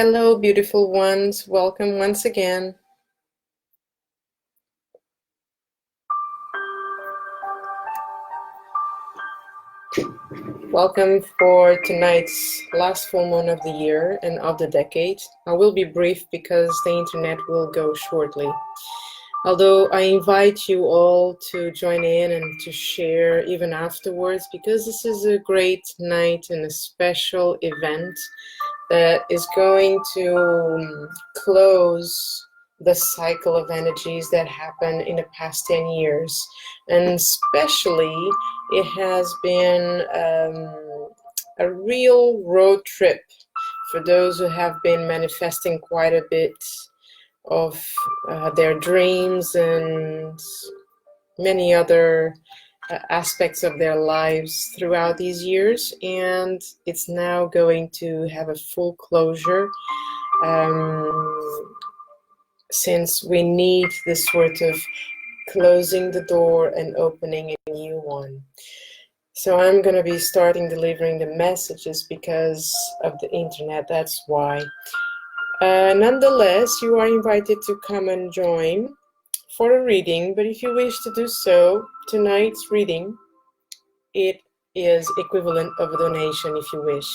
Hello, beautiful ones. Welcome once again. Welcome for tonight's last full moon of the year and of the decade. I will be brief because the internet will go shortly. Although I invite you all to join in and to share even afterwards, because this is a great night and a special event that is going to close the cycle of energies that happened in the past 10 years. And especially, it has been a real road trip for those who have been manifesting quite a bit of their dreams and many other aspects of their lives throughout these years, and it's now going to have a full closure since we need this sort of closing the door and opening a new one. So I'm going to be starting delivering the messages because of the internet, that's why. Nonetheless, you are invited to come and join for a reading, but if you wish to do so, tonight's reading, it is equivalent of a donation if you wish.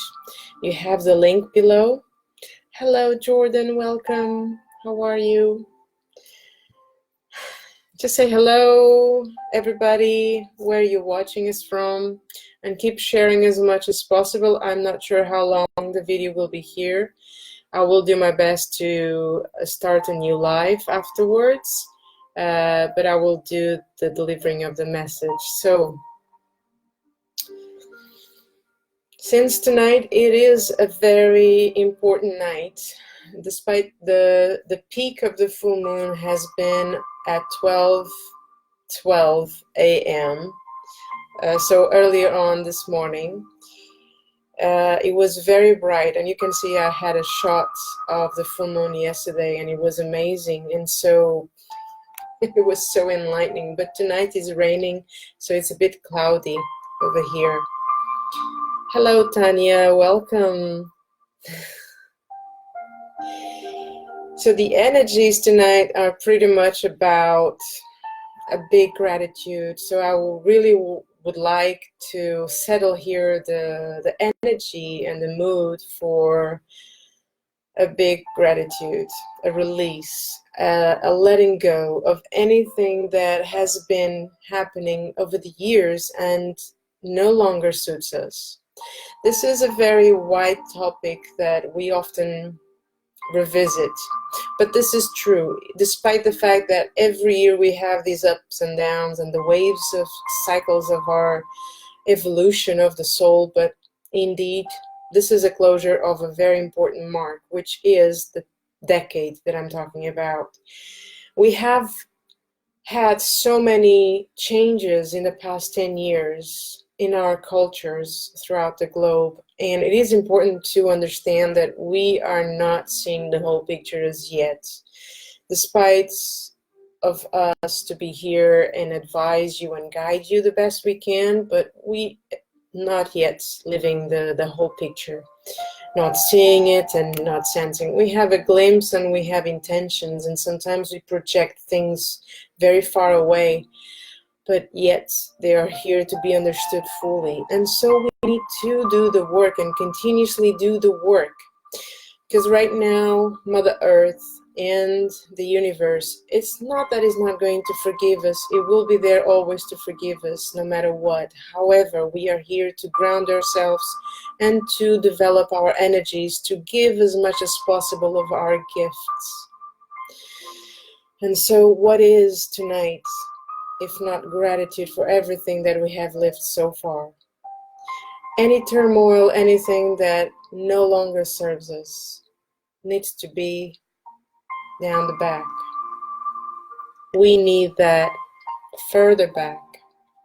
You have the link below. Hello, Jordan, welcome. How are you? Just say hello, everybody, where you're watching us from, and keep sharing as much as possible. I'm not sure how long the video will be here. I will do my best to start a new live afterwards, but I will do the delivering of the message. So, since tonight it is a very important night, despite the peak of the full moon has been at 12:12 a.m. So earlier on this morning, it was very bright, and you can see I had a shot of the full moon yesterday, and it was amazing, and so it was so enlightening. But tonight is raining, so it's a bit cloudy over here. Hello, Tanya, welcome. So the energies tonight are pretty much about a big gratitude. So I really would like to settle here the energy and the mood for a big gratitude, a release, a letting go of anything that has been happening over the years and no longer suits us. This is a very wide topic that we often revisit, but this is true despite the fact that every year we have these ups and downs and the waves of cycles of our evolution of the soul. But indeed, this is a closure of a very important mark, which is the decade that I'm talking about. We have had so many changes in the past 10 years in our cultures throughout the globe, and it is important to understand that we are not seeing the whole picture as yet, despite of us to be here and advise you and guide you the best we can, but we not yet living the whole picture, not seeing it and not sensing. We have a glimpse and we have intentions, and sometimes we project things very far away, but yet they are here to be understood fully. And so we need to do the work and continuously do the work, because right now Mother Earth and the universe, it's not that it's not going to forgive us. It will be there always to forgive us no matter what. However, we are here to ground ourselves and to develop our energies to give as much as possible of our gifts. And so what is tonight if not gratitude for everything that we have lived so far? Any turmoil, anything that no longer serves us needs to be down the back. We need that further back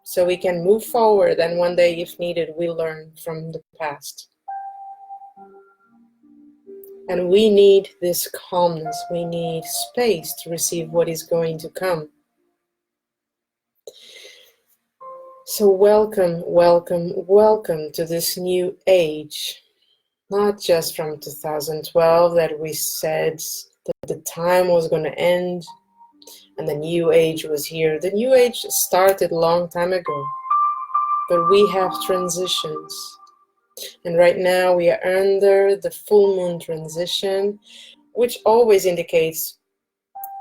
so we can move forward, and one day, if needed, we learn from the past. And we need this calmness. We need space to receive what is going to come. So welcome, welcome, welcome to this new age. not just from 2012 that we said that the time was going to end and the new age was here. The new age started a long time ago, but we have transitions. And right now we are under the full moon transition, which always indicates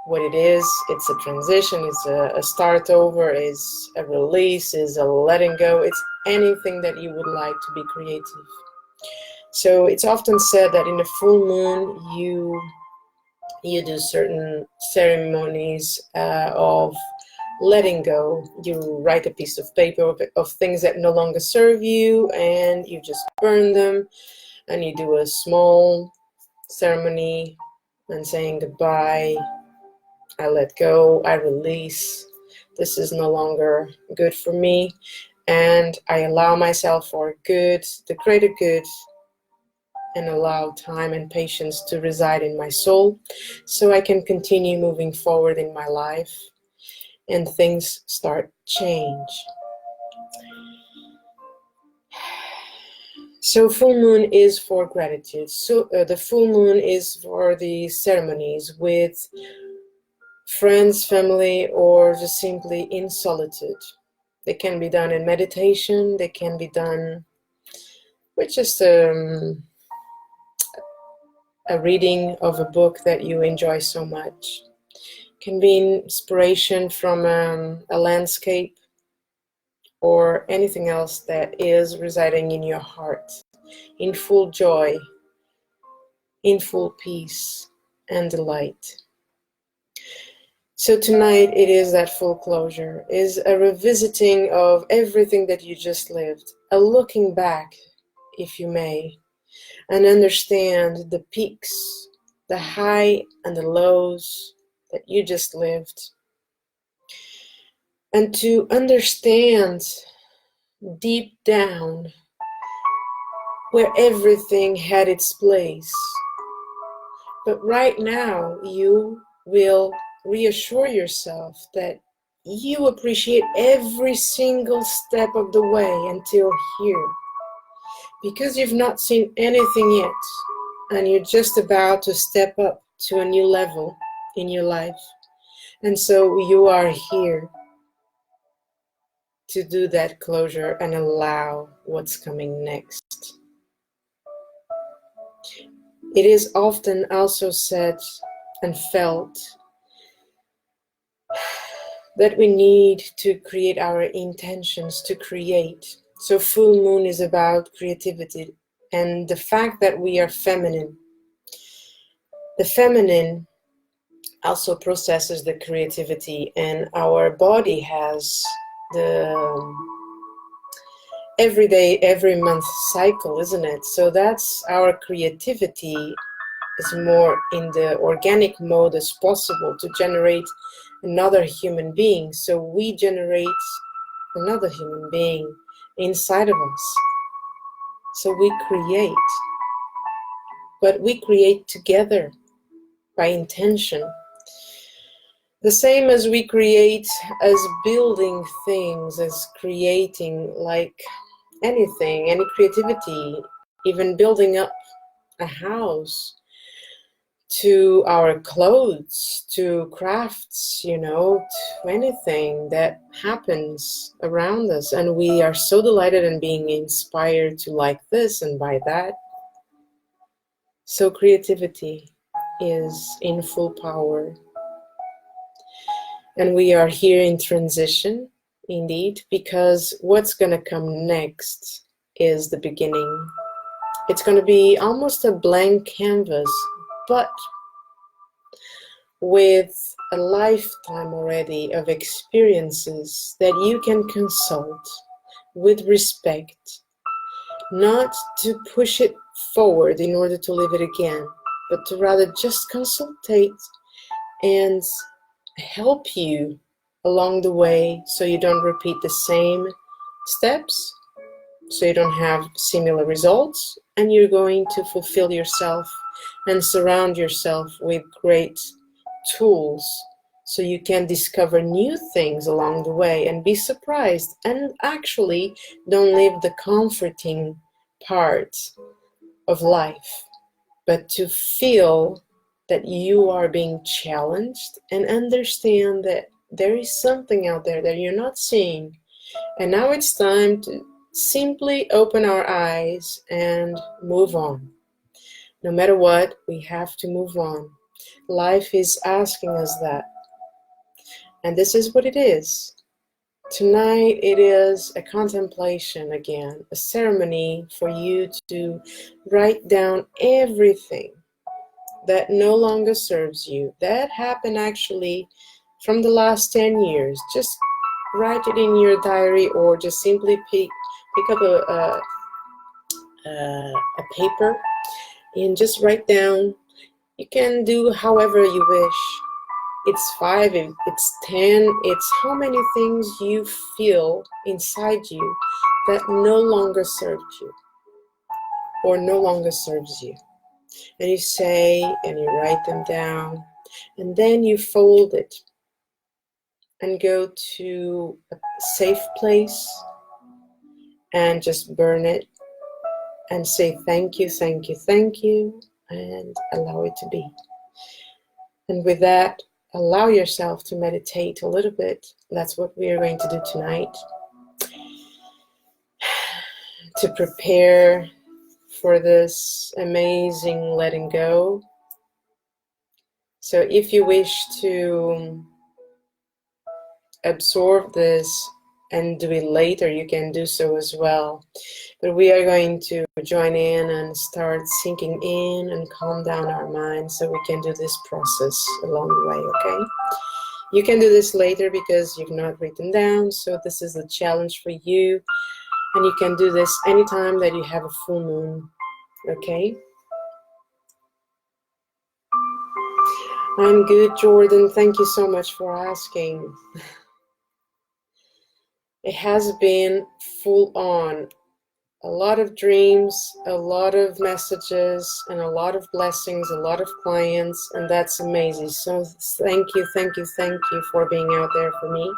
what it is. It's a transition, it's a start over, it's a release, it's a letting go, it's anything that you would like to be creative. So it's often said that in a full moon you do certain ceremonies of letting go. You write a piece of paper of things that no longer serve you, and you just burn them, and you do a small ceremony and saying goodbye. I let go, I release. This is no longer good for me, and I allow myself for good, the greater good, and allow time and patience to reside in my soul so I can continue moving forward in my life and things start change. So full moon is for gratitude. So the full moon is for the ceremonies with friends, family, or just simply in solitude. They can be done in meditation. They can be done with just a reading of a book that you enjoy so much. It can be inspiration from a landscape or anything else that is residing in your heart, in full joy, in full peace and delight. So tonight it is that full closure, is a revisiting of everything that you just lived, a looking back, if you may, and understand the peaks, the high and the lows that you just lived. And to understand deep down where everything had its place. But right now you will reassure yourself that you appreciate every single step of the way until here. Because you've not seen anything yet, and you're just about to step up to a new level in your life. And so you are here to do that closure and allow what's coming next. It is often also said and felt that we need to create our intentions to create. So full moon is about creativity and the fact that we are feminine. The feminine also processes the creativity, and our body has the every day, every month cycle, isn't it? So that's our creativity is more in the organic mode as possible to generate another human being. So we generate another human being inside of us. So we create, but we create together by intention. The same as we create as building things, as creating like anything, any creativity, even building up a house, to our clothes, to crafts, to anything that happens around us. And we are so delighted in being inspired to like this and by that. So creativity is in full power. And we are here in transition, indeed, because what's going to come next is the beginning. It's going to be almost a blank canvas, but with a lifetime already of experiences that you can consult with respect, not to push it forward in order to live it again, but to rather just consultate and help you along the way so you don't repeat the same steps, so you don't have similar results, and you're going to fulfill yourself and surround yourself with great tools so you can discover new things along the way and be surprised, and actually don't leave the comforting part of life, but to feel that you are being challenged and understand that there is something out there that you're not seeing. And now it's time to simply open our eyes and move on. No matter what, we have to move on. Life is asking us that. And this is what it is. Tonight it is a contemplation again, a ceremony for you to write down everything that no longer serves you. That happened actually from the last 10 years. Just write it in your diary, or just simply pick up a paper and just write down. You can do however you wish. It's 5, it's 10, it's how many things you feel inside you that no longer served you or no longer serves you. And you say, and you write them down, and then you fold it and go to a safe place and just burn it and say thank you, thank you, thank you, and allow it to be. And with that, allow yourself to meditate a little bit. That's what we are going to do tonight, to prepare for this amazing letting go. So if you wish to absorb this and do it later, you can do so as well. But we are going to join in and start sinking in and calm down our minds so we can do this process along the way, okay? You can do this later because you've not written down, so this is a challenge for you. And you can do this anytime that you have a full moon, okay? I'm good, Jordan. Thank you so much for asking. It has been full on. A lot of dreams, a lot of messages, and a lot of blessings, a lot of clients, and that's amazing. So thank you, thank you, thank you for being out there for me.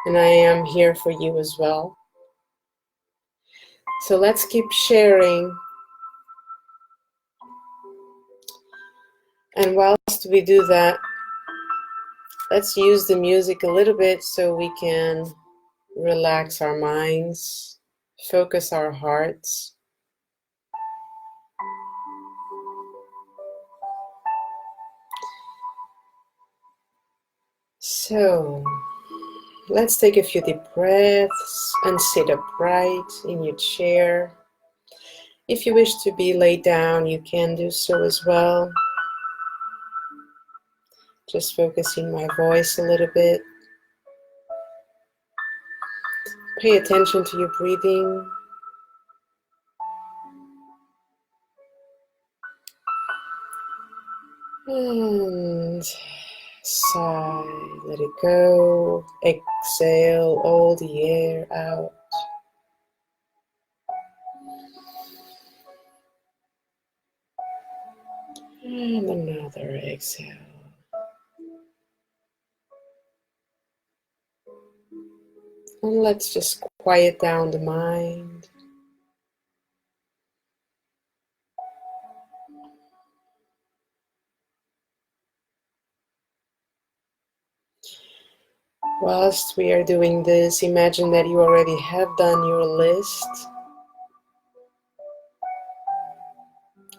And I am here for you as well. So let's keep sharing. And whilst we do that, let's use the music a little bit so we can relax our minds, focus our hearts. So let's take a few deep breaths and sit upright in your chair. If you wish to be laid down, you can do so as well. Just focusing my voice a little bit. Pay attention to your breathing. And sigh, let it go. Exhale all the air out. And another exhale. And let's just quiet down the mind. Whilst we are doing this, imagine that you already have done your list.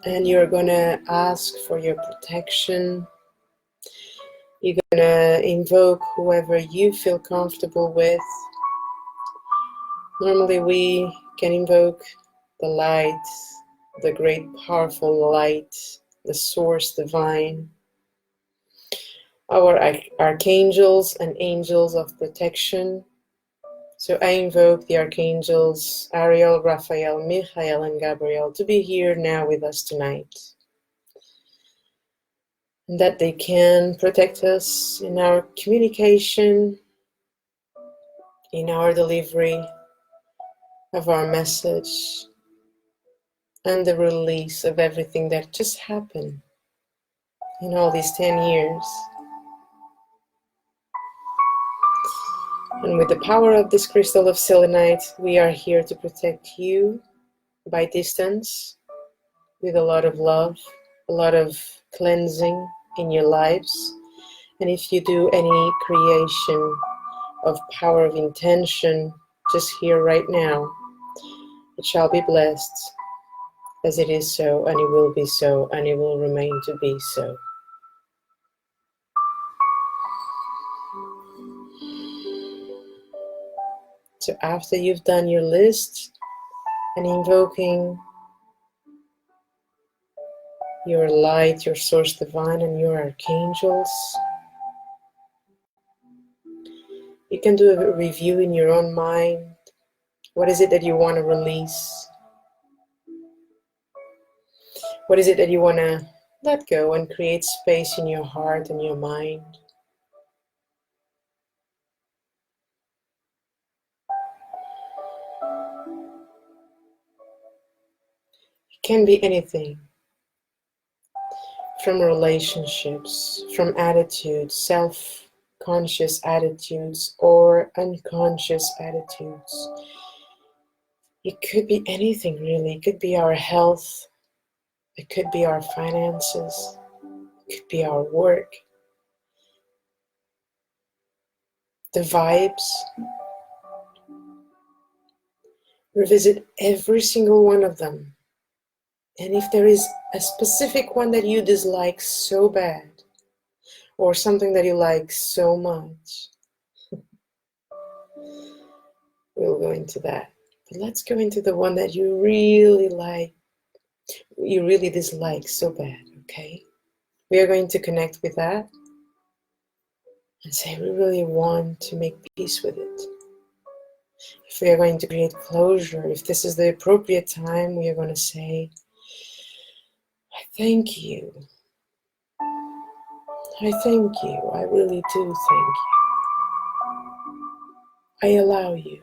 And you're gonna ask for your protection. You're gonna invoke whoever you feel comfortable with. Normally we can invoke the light, the great powerful light, the source divine, our archangels and angels of protection. So I invoke the archangels Ariel, Raphael, Michael, and Gabriel to be here now with us tonight. And that they can protect us in our communication, in our delivery of our message, and the release of everything that just happened in all these 10 years. And with the power of this crystal of selenite, we are here to protect you by distance with a lot of love, a lot of cleansing in your lives. And if you do any creation of power of intention, just here right now, it shall be blessed, as it is so, and it will be so, and it will remain to be so. So after you've done your list and invoking your light, your source divine, and your archangels, you can do a review in your own mind. What is it that you want to release? What is it that you want to let go and create space in your heart and your mind? It can be anything, from relationships, from attitudes, self-conscious attitudes or unconscious attitudes. It could be anything really. It could be our health. It could be our finances. It could be our work. The vibes. Revisit every single one of them. And if there is a specific one that you dislike so bad, or something that you like so much, we'll go into that. But let's go into the one that you really like, you really dislike so bad, okay? We are going to connect with that and say we really want to make peace with it. If we are going to create closure, if this is the appropriate time, we are going to say, I thank you. I thank you. I really do thank you. I allow you.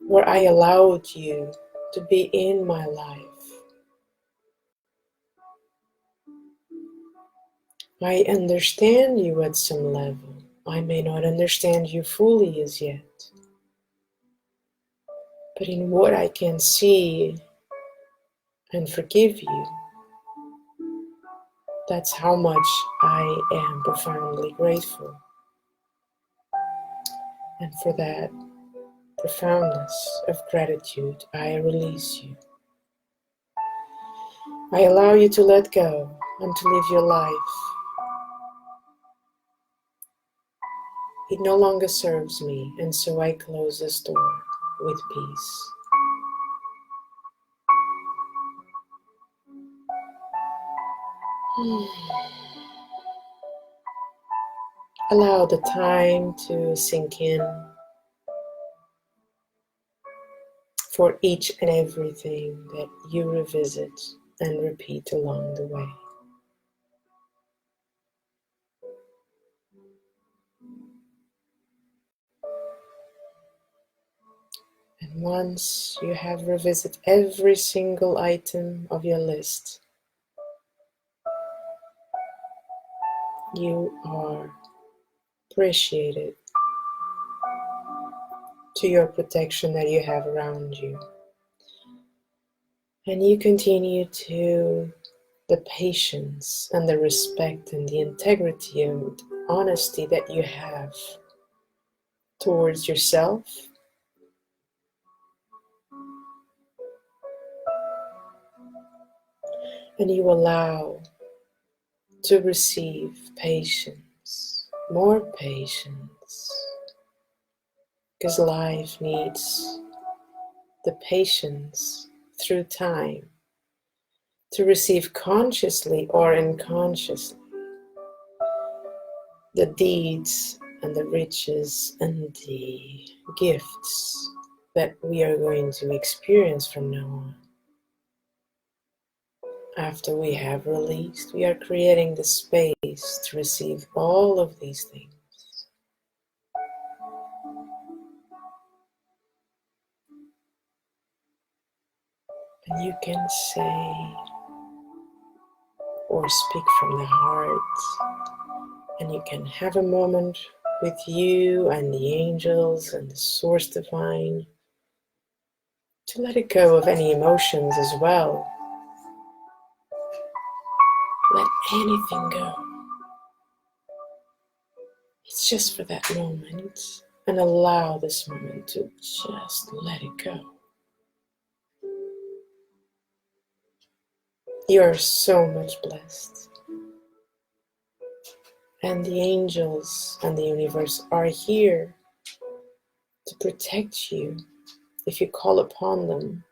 Or I allowed you to be in my life. I understand you at some level. I may not understand you fully as yet. But in what I can see and forgive you, that's how much I am profoundly grateful. And for that profoundness of gratitude, I release you. I allow you to let go and to live your life. It no longer serves me, and so I close this door with peace. Allow the time to sink in for each and everything that you revisit and repeat along the way. And once you have revisited every single item of your list, you are appreciated to your protection that you have around you. And you continue to the patience and the respect and the integrity and honesty that you have towards yourself, and you allow to receive patience, more patience, because life needs the patience through time to receive consciously or unconsciously the deeds and the riches and the gifts that we are going to experience from now on. After we have released, we are creating the space to receive all of these things. And you can say or speak from the heart, and you can have a moment with you and the angels and the source divine to let it go of any emotions as well. Let anything go. It's just for that moment, and allow this moment to just let it go. You are so much blessed. And the angels and the universe are here to protect you if you call upon them.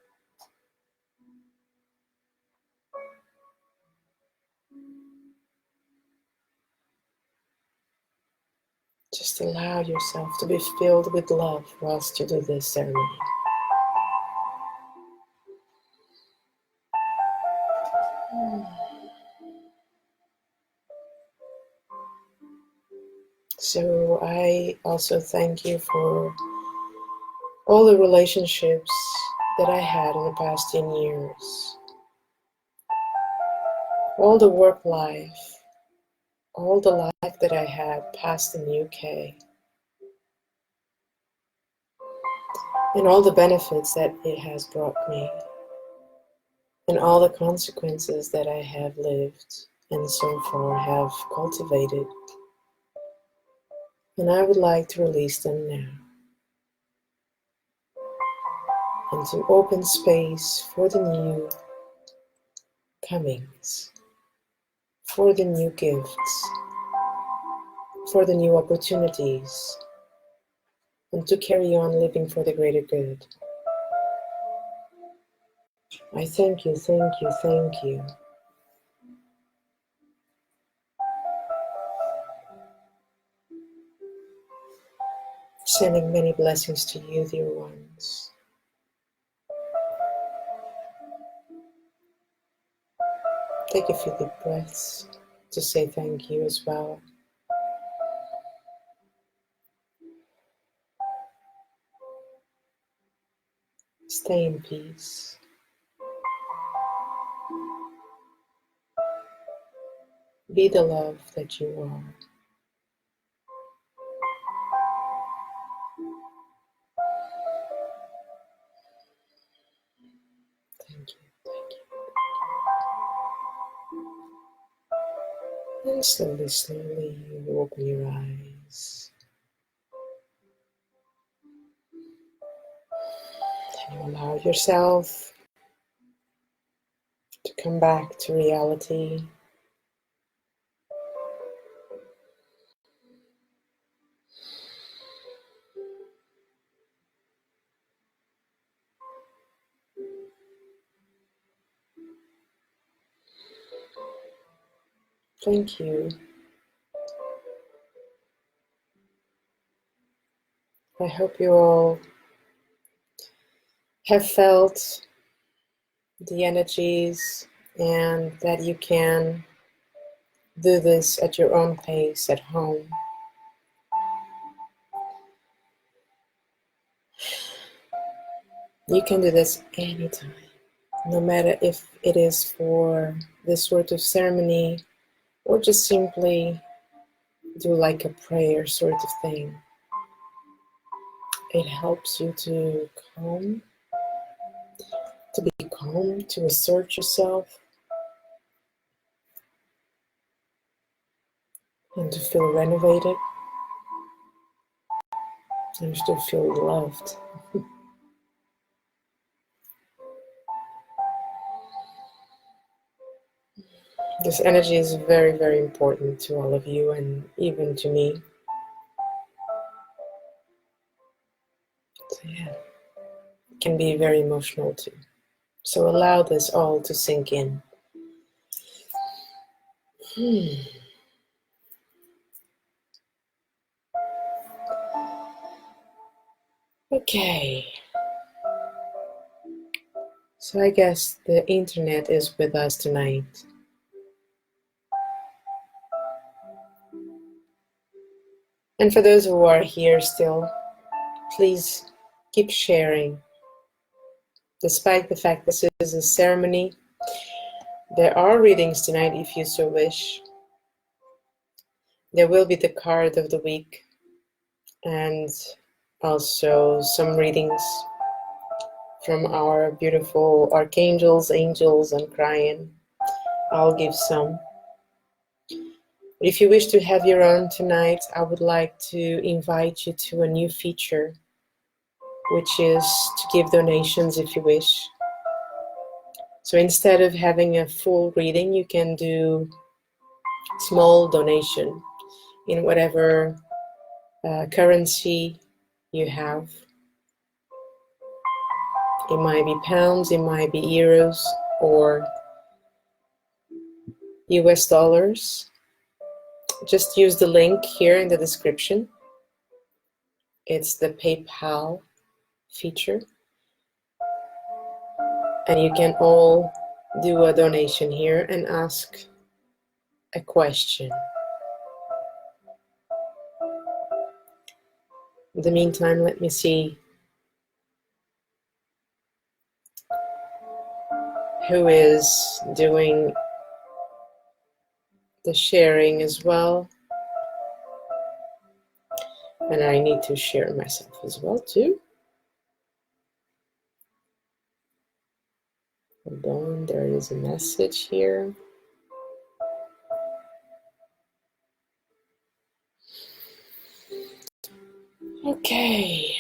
Just allow yourself to be filled with love whilst you do this ceremony. So I also thank you for all the relationships that I had in the past 10 years. All the work life, all the life that I had past in the UK. And all the benefits that it has brought me. And all the consequences that I have lived and so far have cultivated. And I would like to release them now. And to open space for the new comings, for the new gifts, for the new opportunities, and to carry on living for the greater good. I thank you, thank you, thank you. Sending many blessings to you, dear ones. Take a few deep breaths to say thank you as well. Stay in peace. Be the love that you are. Thank you, thank you. And slowly, slowly you open your eyes. And you allow yourself to come back to reality. Thank you. I hope you all have felt the energies and that you can do this at your own pace at home. You can do this anytime, no matter if it is for this sort of ceremony or just simply do like a prayer sort of thing. It helps you to be calm, to assert yourself, and to feel renovated, and to feel loved. This energy is very, very important to all of you and even to me. So yeah, it can be very emotional too. So allow this all to sink in. Okay. So I guess the internet is with us tonight. And for those who are here still, please keep sharing. Despite the fact this is a ceremony, there are readings tonight if you so wish. There will be the card of the week and also some readings from our beautiful archangels, angels, and crying. I'll give some. But if you wish to have your own tonight, I would like to invite you to a new feature, which is to give donations if you wish. So instead of having a full reading, you can do small donation in whatever currency you have. It might be pounds, it might be euros, or US dollars. Just use the link here in the description. It's the PayPal feature. And you can all do a donation here and ask a question. In the meantime, let me see who is doing the sharing as well. And I need to share myself as well too. Hold on, there is a message here. Okay.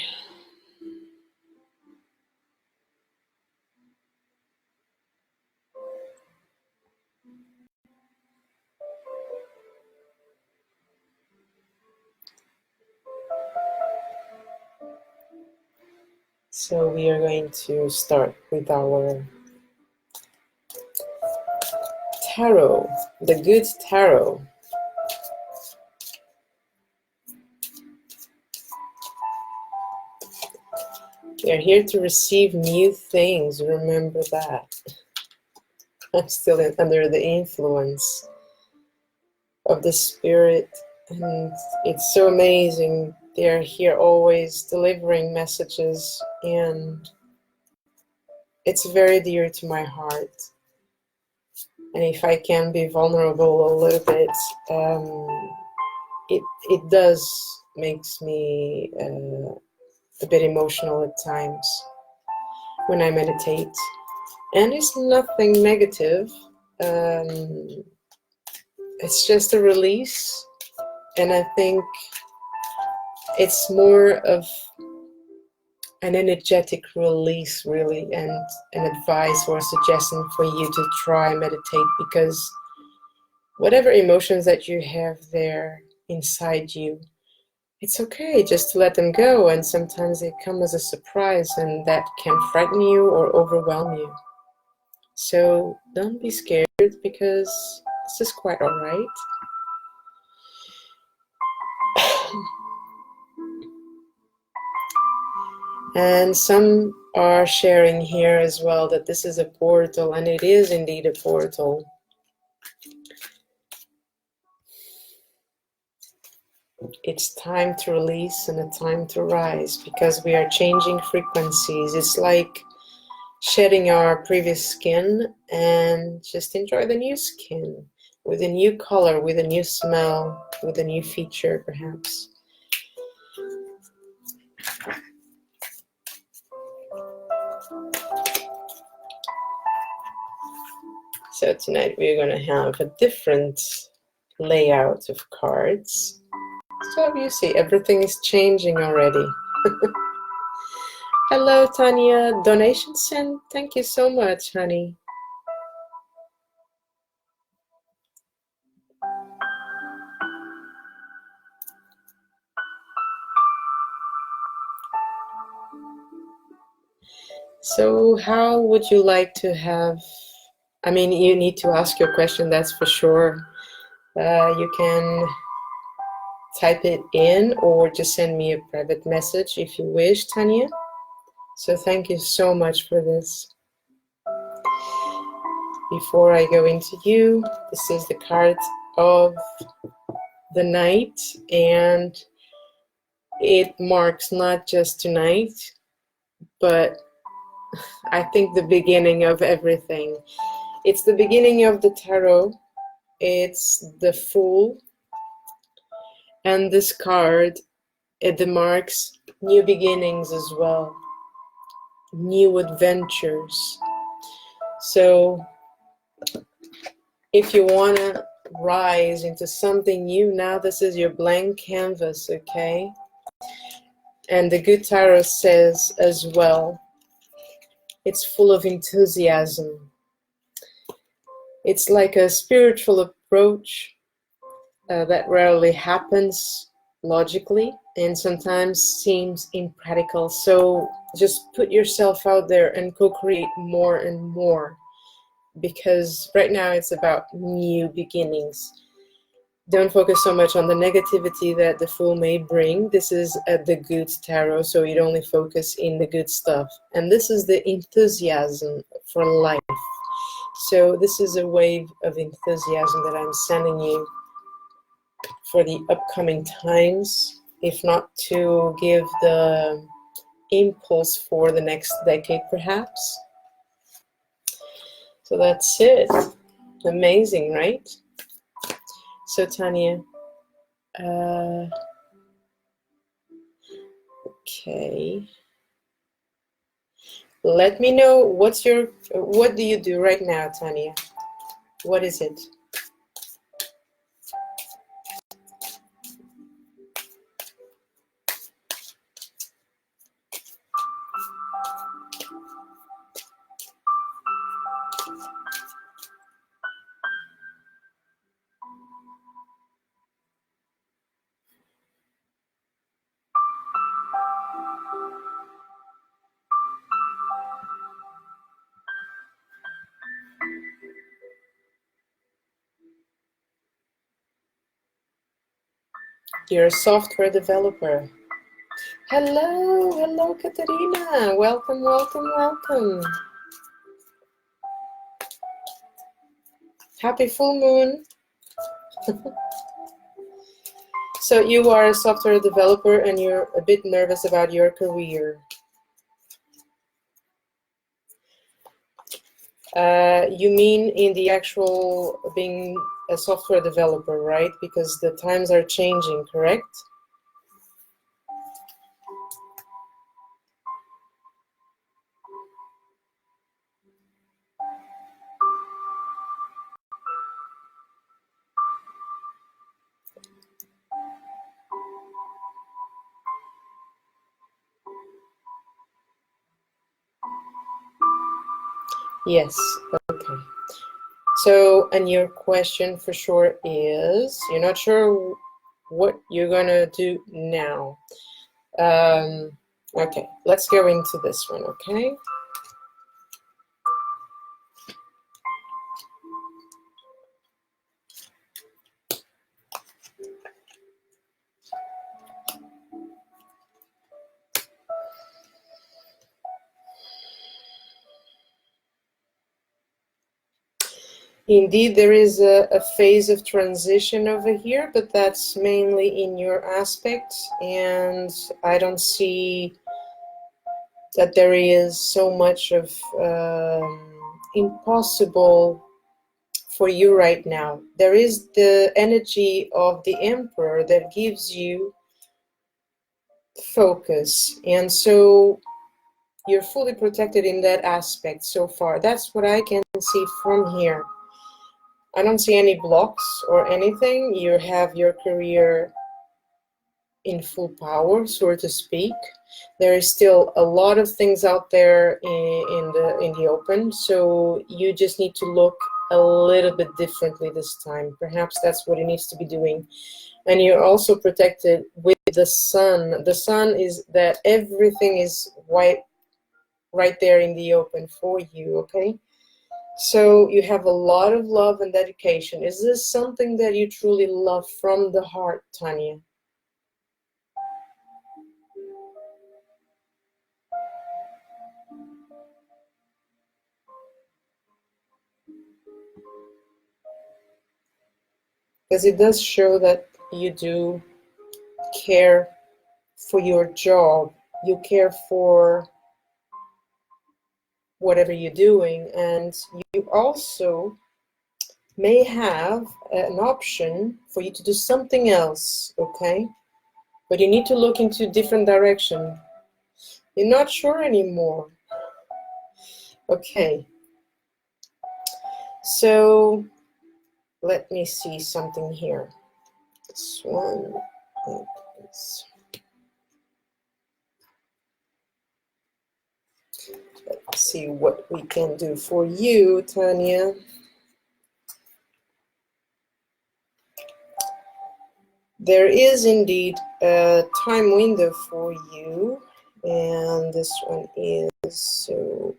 So we are going to start with our tarot, the good tarot. We are here to receive new things, remember that. I'm still under the influence of the spirit, and it's so amazing. They're here always delivering messages, and it's very dear to my heart. And if I can be vulnerable a little bit, it does makes me a bit emotional at times when I meditate. And it's nothing negative. It's just a release. And I think it's more of an energetic release, really, and an advice or suggestion for you to try meditate, because whatever emotions that you have there inside you, it's okay just to let them go, and sometimes they come as a surprise, and that can frighten you or overwhelm you. So don't be scared, because this is quite all right. And some are sharing here as well that this is a portal, and it is indeed a portal. It's time to release and a time to rise, because we are changing frequencies. It's like shedding our previous skin and just enjoy the new skin with a new color, with a new smell, with a new feature perhaps. So tonight we're going to have a different layout of cards. So you see, everything is changing already. Hello, Tanya. Donation sent. Thank you so much, honey. So how would you like to have, I mean, you need to ask your question, that's for sure. You can type it in or just send me a private message if you wish, Tanya. So thank you so much for this. Before I go into you, this is the card of the night, and it marks not just tonight, but I think the beginning of everything. It's the beginning of the tarot. It's the Fool. And this card, it marks new beginnings as well. new adventures. So if you want to rise into something new now, this is your blank canvas, okay? And the good tarot says as well, it's full of enthusiasm. It's like a spiritual approach that rarely happens logically and sometimes seems impractical. So just put yourself out there and co-create more and more, because right now it's about new beginnings. Don't focus so much on the negativity that the Fool may bring. This is the good tarot, so you'd only focus in the good stuff. And this is the enthusiasm for life. So this is a wave of enthusiasm that I'm sending you for the upcoming times, if not to give the impulse for the next decade, perhaps. So that's it. Amazing, right? So Tanya, okay. Let me know what do you do right now, Tanya? What is it? You're a software developer. Hello, Katerina. Welcome, welcome, welcome. Happy full moon. So you are a software developer and you're a bit nervous about your career. You mean in the actual being a software developer, right? Because the times are changing, correct? Yes, okay. So, and your question for sure is, you're not sure what you're gonna do now. Okay, let's go into this one, okay? Indeed, there is a phase of transition over here, but that's mainly in your aspect, and I don't see that there is so much of impossible for you right now. There is the energy of the Emperor that gives you focus, and so you're fully protected in that aspect so far. That's what I can see from here. I don't see any blocks or anything. You have your career in full power, so to speak. There is still a lot of things out there in the open, so you just need to look a little bit differently this time. Perhaps that's what it needs to be doing. And you're also protected with the sun. The sun is that everything is white right there in the open for you, okay? So you have a lot of love and dedication. Is this something that you truly love from the heart, Tanya? Because it does show that you do care for your job. You care for whatever you're doing, and you also may have an option for you to do something else, okay? But you need to look into a different direction. You're not sure anymore. Okay. So let me see something here. This one. Let's see what we can do for you, Tanya. There is indeed a time window for you, and this one is so.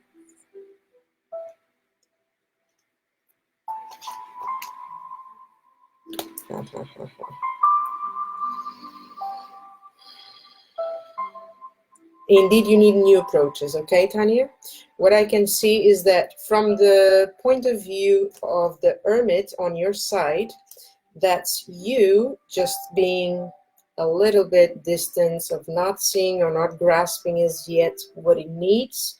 Indeed, you need new approaches, okay, Tanya? What I can see is that from the point of view of the hermit on your side, that's you just being a little bit distant, of not seeing or not grasping as yet what it needs.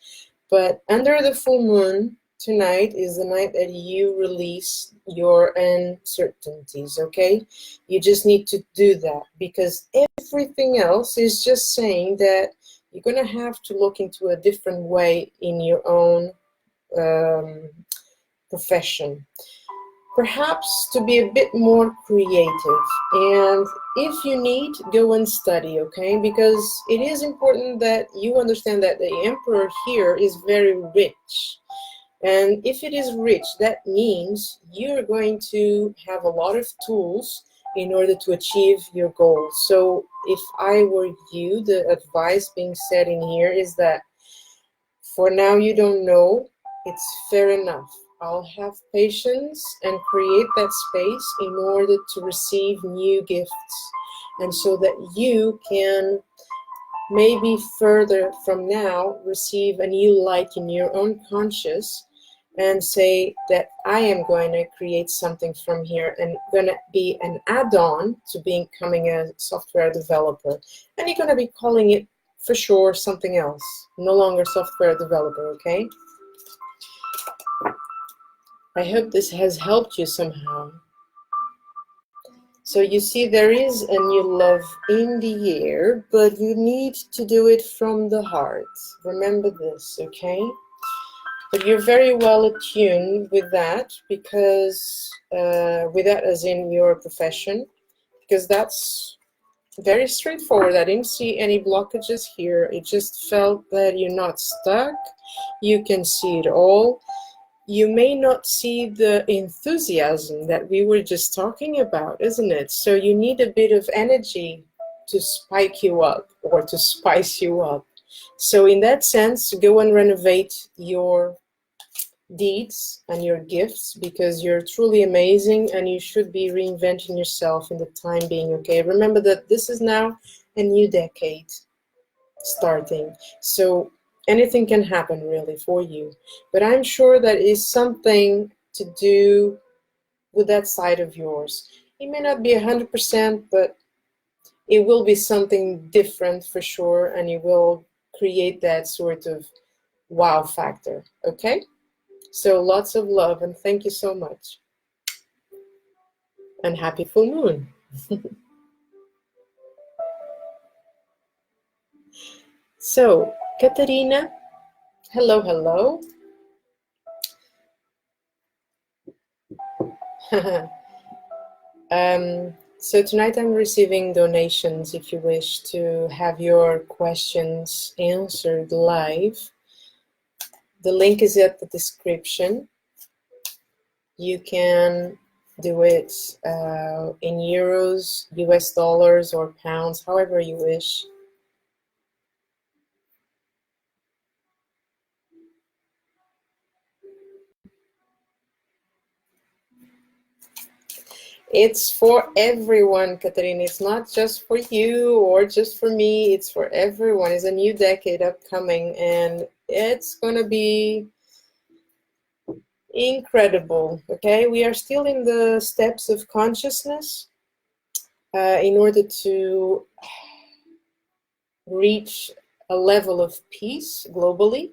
But under the full moon tonight is the night that you release your uncertainties, okay? You just need to do that, because everything else is just saying that you're going to have to look into a different way in your own profession. Perhaps to be a bit more creative. And if you need, go and study, okay? Because it is important that you understand that the emperor here is very rich. And if it is rich, that means you're going to have a lot of tools in order to achieve your goals. So if I were you, the advice being said in here is that for now you don't know, it's fair enough. I'll have patience and create that space in order to receive new gifts. And so that you can maybe further from now receive a new light in your own conscious and say that I am going to create something from here and going to be an add-on to becoming a software developer. And you're going to be calling it for sure something else, no longer software developer, okay? I hope this has helped you somehow. So you see, there is a new love in the air, but you need to do it from the heart. Remember this, okay? But you're very well attuned with that, because with that as in your profession, because that's very straightforward. I didn't see any blockages here. It just felt that you're not stuck. You can see it all. You may not see the enthusiasm that we were just talking about, isn't it? So you need a bit of energy to spike you up or to spice you up. So in that sense, go and renovate your deeds and your gifts, because you're truly amazing and you should be reinventing yourself in the time being, okay? Remember that this is now a new decade starting. So anything can happen really for you. But I'm sure that is something to do with that side of yours. It may not be 100%, but it will be something different for sure, and it will create that sort of wow factor, okay? So lots of love, and thank you so much. And happy full moon. So, Katarina, hello, hello. So tonight I'm receiving donations if you wish to have your questions answered live. The link is at the description. You can do it in euros, US dollars, or pounds, however you wish. It's for everyone, Katarina. It's not just for you or just for me. It's for everyone. It's a new decade upcoming, and it's going to be incredible, okay? We are still in the steps of consciousness in order to reach a level of peace globally,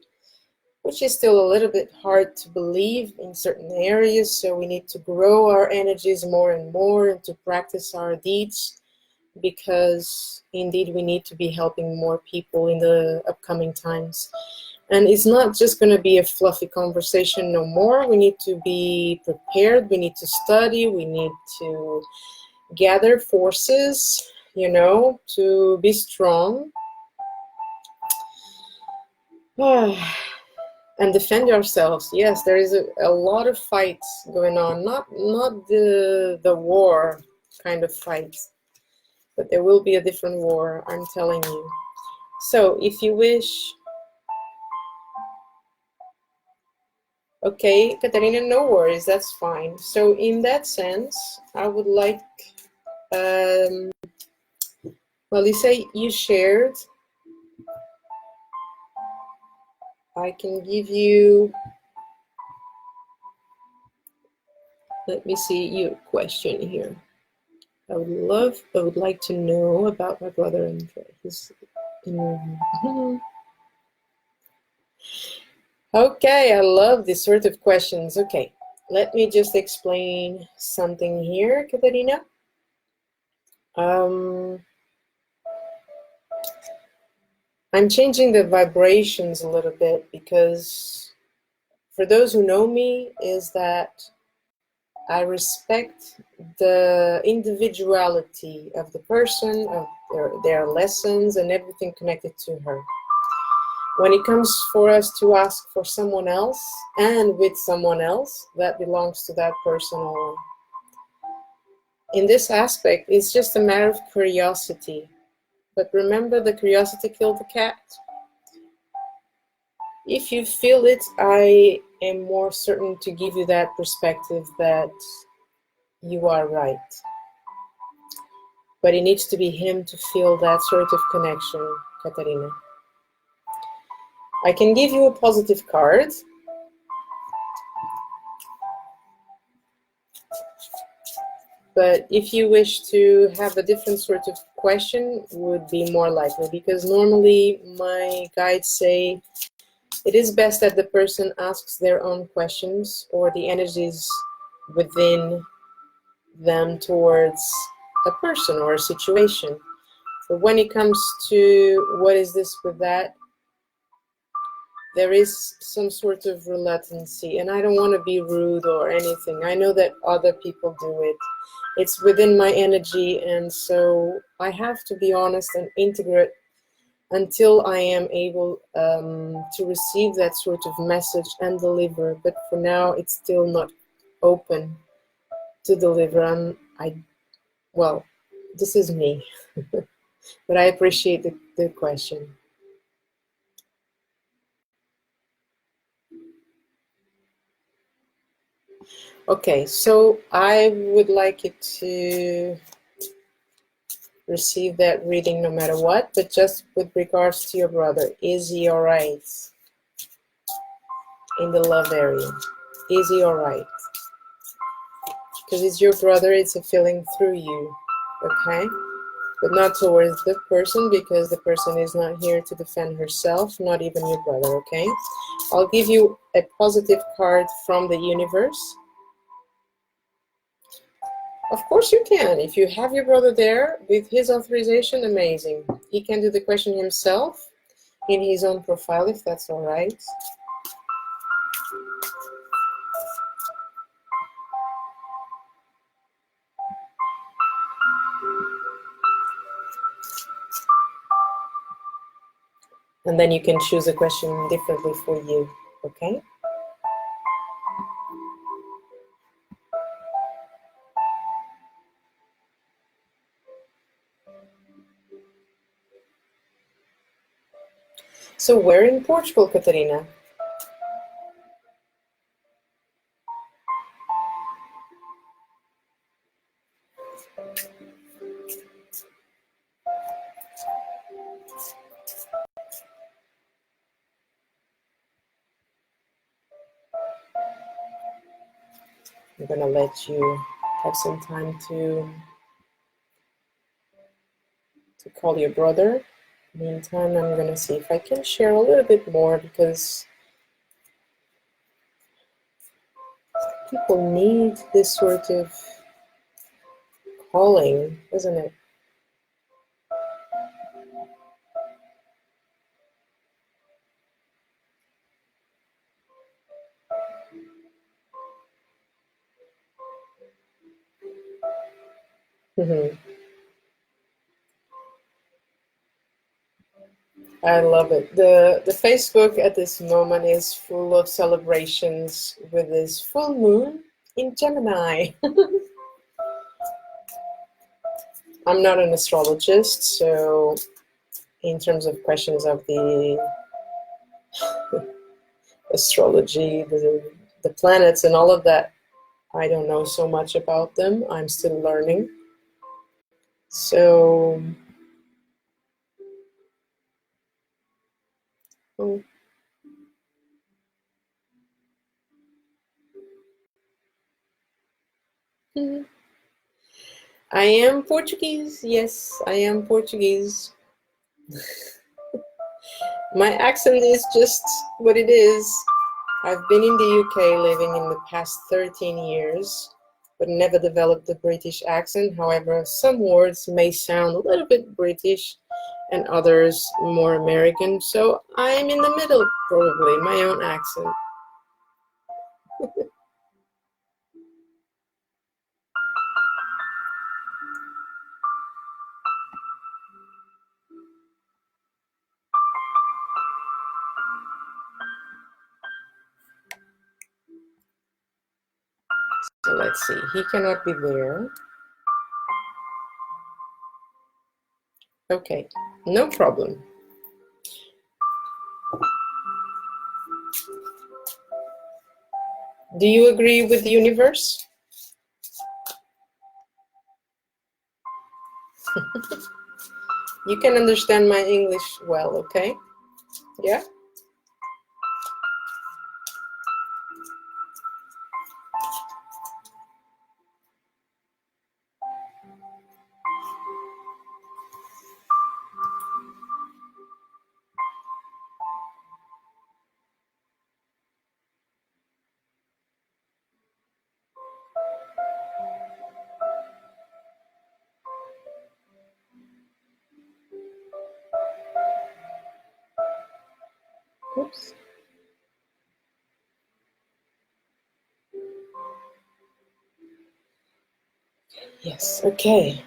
which is still a little bit hard to believe in certain areas. So we need to grow our energies more and more and to practice our deeds, because indeed we need to be helping more people in the upcoming times. And it's not just going to be a fluffy conversation no more. We need to be prepared. We need to study. We need to gather forces, you know, to be strong. And defend ourselves. Yes, there is a lot of fights going on. Not the war kind of fights, but there will be a different war, I'm telling you. So if you wish... Okay, Katarina, no worries, that's fine. So in that sense, I would like... well, you say you shared. I can give you... Let me see your question here. I would like to know about my brother and his... Okay, I love this sort of questions. Okay, let me just explain something here, Katarina. I'm changing the vibrations a little bit because for those who know me, is that I respect the individuality of the person, of their lessons and everything connected to her. When it comes for us to ask for someone else and with someone else, that belongs to that person alone. In this aspect, it's just a matter of curiosity. But remember, the curiosity killed the cat. If you feel it, I am more certain to give you that perspective that you are right. But it needs to be him to feel that sort of connection, Katarina. I can give you a positive card. But if you wish to have a different sort of question, would be more likely, because normally my guides say it is best that the person asks their own questions or the energies within them towards a person or a situation. But when it comes to what is this with that, there is some sort of reluctancy, and I don't want to be rude or anything. I know that other people do it. It's within my energy, and so I have to be honest and integrate until I am able to receive that sort of message and deliver. But for now, it's still not open to deliver. Well, this is me, but I appreciate the question. Okay, so I would like you to receive that reading no matter what, but just with regards to your brother. Is he all right in the love area? Is he all right? Because it's your brother, it's a feeling through you, okay? But not towards the person, because the person is not here to defend herself, not even your brother, okay? I'll give you a positive card from the universe. Of course you can. If you have your brother there with his authorization, amazing. He can do the question himself in his own profile, if that's all right. And then you can choose a question differently for you, okay? So where in Portugal, Catarina? I'm gonna let you have some time to call your brother. Meantime, I'm gonna see if I can share a little bit more, because people need this sort of calling, isn't it? Mhm. I love it. The Facebook at this moment is full of celebrations with this full moon in Gemini. I'm not an astrologist, so in terms of questions of the astrology, the planets and all of that, I don't know so much about them. I'm still learning. So oh, mhm. I am Portuguese. Yes, I am Portuguese. My accent is just what it is. I've been in the UK living in the past 13 years, but never developed a British accent. However, some words may sound a little bit British and others more American. So I'm in the middle, probably, my own accent. So let's see, he cannot be there. Okay, no problem. Do you agree with the universe? You can understand my English well, okay? Yeah? Oops. Yes, okay.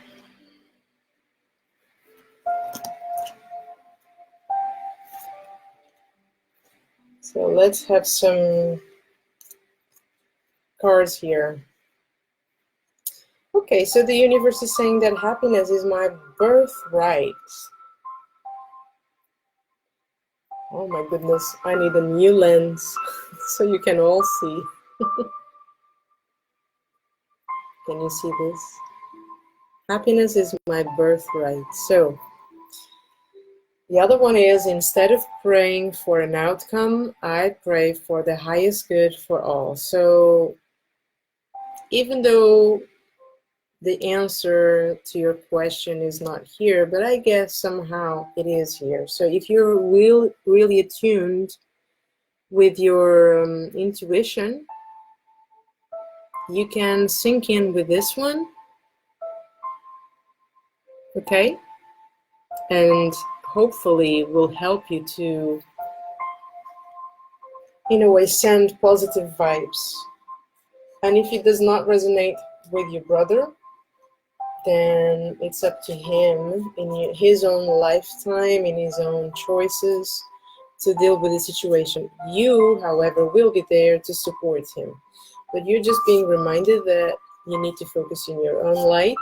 So let's have some cards here. Okay, so the universe is saying that happiness is my birthright. Oh my goodness, I need a new lens so you can all see. Can you see this? Happiness is my birthright. So the other one is, instead of praying for an outcome, I pray for the highest good for all. So even though the answer to your question is not here, but I guess somehow it is here. So if you're really attuned with your intuition, you can sink in with this one, okay? And hopefully will help you to, in a way, send positive vibes. And if it does not resonate with your brother, then it's up to him in his own lifetime, in his own choices, to deal with the situation. You, however, will be there to support him. But you're just being reminded that you need to focus in your own light,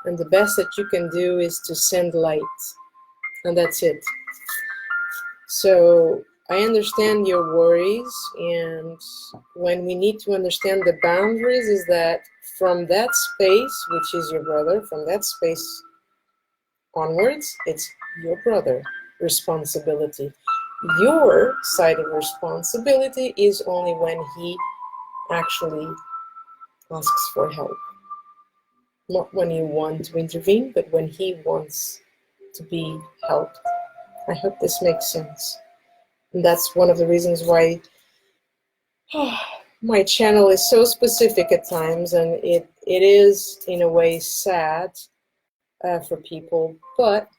and the best that you can do is to send light, and that's it. So I understand your worries, and when we need to understand the boundaries is that from that space, which is your brother, from that space onwards, it's your brother responsibility. Your side of responsibility is only when he actually asks for help. Not when you want to intervene, but when he wants to be helped. I hope this makes sense. And that's one of the reasons why my channel is so specific at times, and it is in a way sad for people, but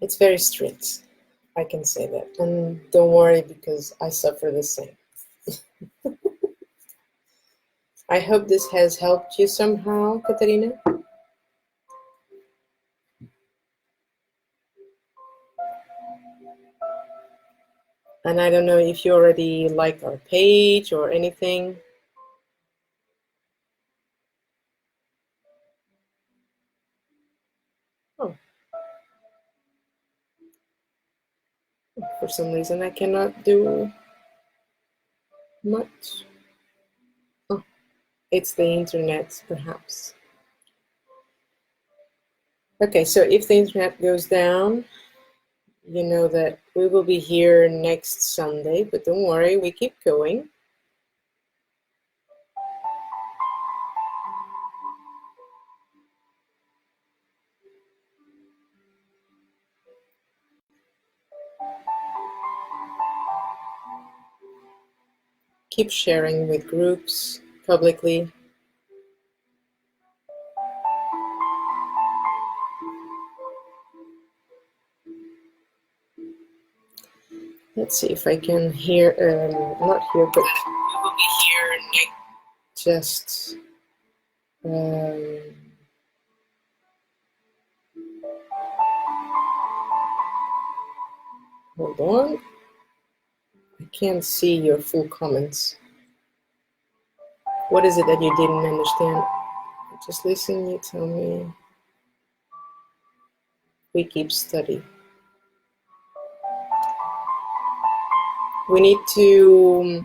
it's very strict. I can say that. And don't worry, because I suffer the same. I hope this has helped you somehow, Katerina. And I don't know if you already liked our page or anything. Oh. For some reason I cannot do much. Oh, it's the internet, perhaps. Okay, so if the internet goes down, you know that we will be here next Sunday, but don't worry, we keep going. Keep sharing with groups publicly. Let's see if I can hear, not hear, but we will be here next. Just hold on. I can't see your full comments. What is it that you didn't understand? Just listen, you tell me. We keep study. We need to,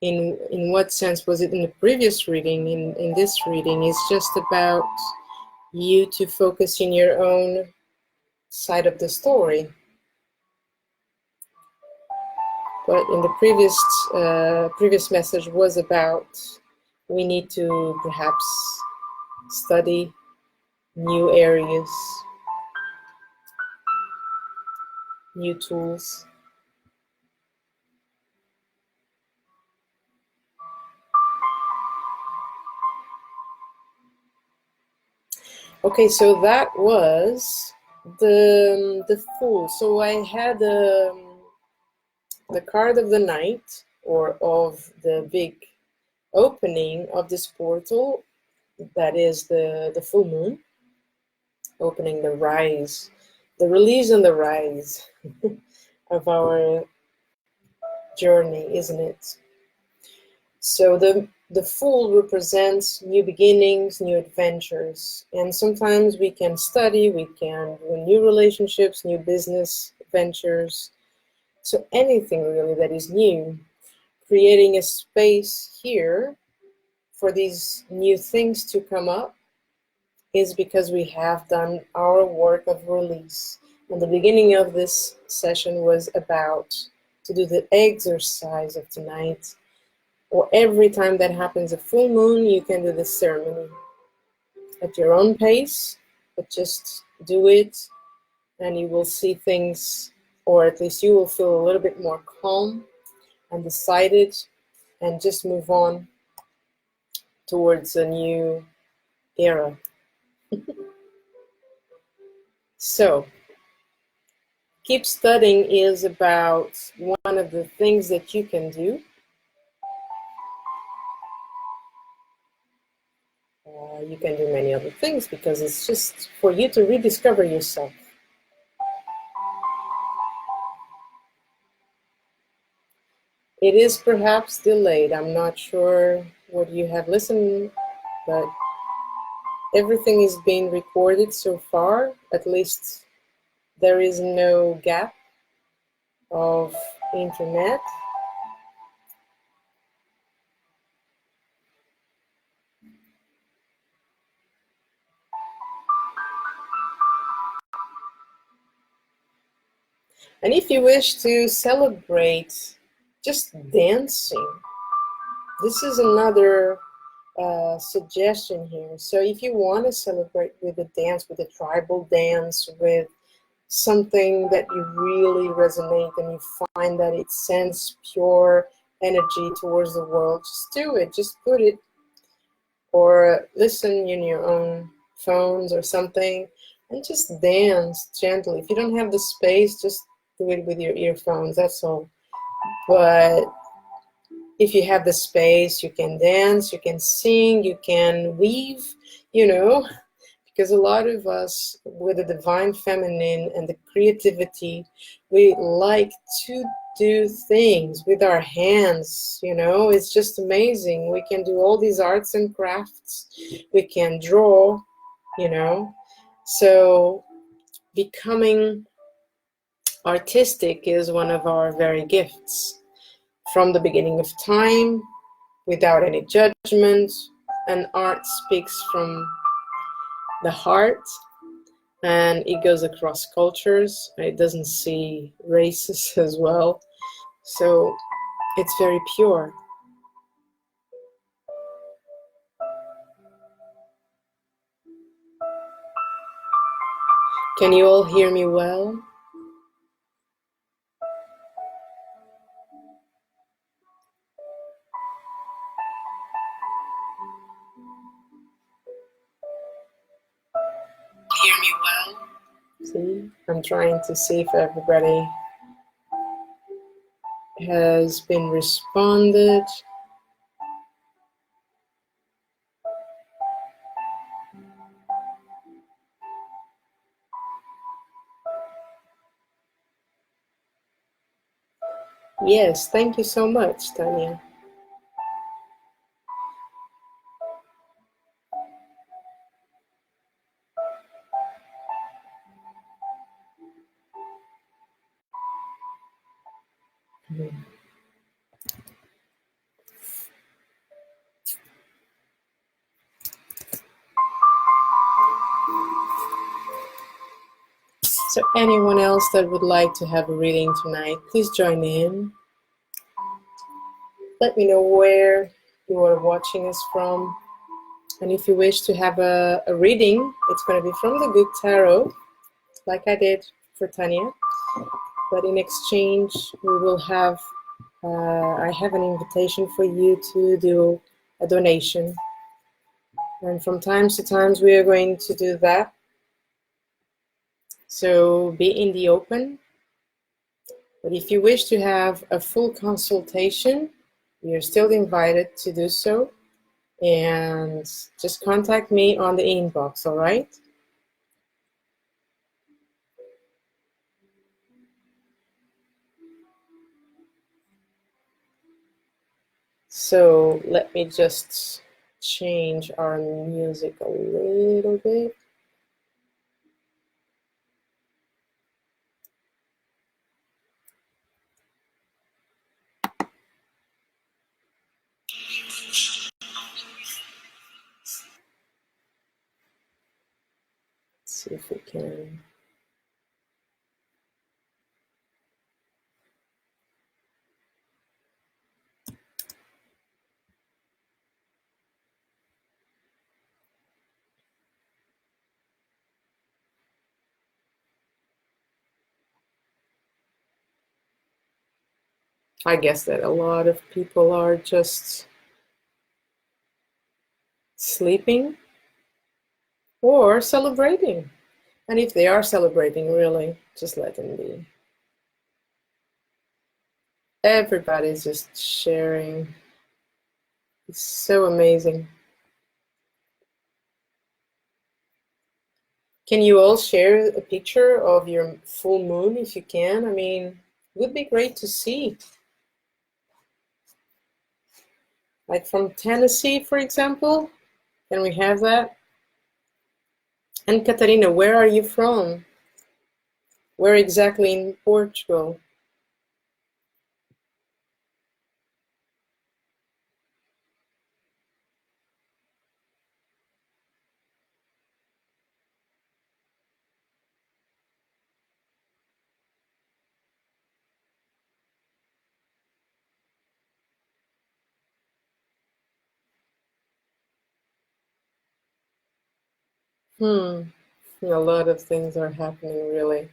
in what sense was it in the previous reading? In this reading, it's just about you to focus in your own side of the story. But in the previous message was about we need to perhaps study new areas, new tools. Okay, so that was the Fool. So I had the card of the night, or of the big opening of this portal, that is the full moon, opening the rise, the release and the rise of our journey, isn't it? So the Fool represents new beginnings, new adventures, and sometimes we can study, we can do new relationships, new business ventures. So anything really that is new, creating a space here for these new things to come up is because we have done our work of release. And the beginning of this session was about to do the exercise of tonight, or every time that happens a full moon, you can do this ceremony at your own pace, but just do it and you will see things, or at least you will feel a little bit more calm and decided, and just move on towards a new era. So, keep studying is about one of the things that you can do. You can do many other things because it's just for you to rediscover yourself. It is perhaps delayed. I'm not sure what you have listened, but everything is being recorded so far. At least there is no gap of internet. And if you wish to celebrate just dancing, this is another suggestion here. So if you want to celebrate with a dance, with a tribal dance, with something that you really resonate and you find that it sends pure energy towards the world, just do it. Just put it, or listen in your own phones or something, and just dance gently. If you don't have the space, just do it with your earphones, that's all. But if you have the space, you can dance, you can sing, you can weave, you know, because a lot of us with the divine feminine and the creativity, we like to do things with our hands, you know. It's just amazing. We can do all these arts and crafts, we can draw, you know. So becoming artistic is one of our very gifts. From the beginning of time, without any judgment, and art speaks from the heart, and it goes across cultures. It doesn't see races as well, so it's very pure. Can you all hear me well? Hear me well? See, I'm trying to see if everybody has been responded. Yes, thank you so much, Tanya. So anyone else that would like to have a reading tonight, please join in. Let me know where you are watching us from. And if you wish to have a reading, it's going to be from the Good Tarot, like I did for Tanya. But in exchange, we will have, I have an invitation for you to do a donation. And from time to time, we are going to do that. So be in the open. But if you wish to have a full consultation, you're still invited to do so. And just contact me on the inbox, all right? So let me just change our music a little bit. See if we can. I guess that a lot of people are just sleeping or celebrating. And if they are celebrating, really, just let them be. Everybody's just sharing. It's so amazing. Can you all share a picture of your full moon if you can? I mean, it would be great to see. Like from Tennessee, for example. Can we have that? And Catarina, where are you from? Where exactly in Portugal? A lot of things are happening, really.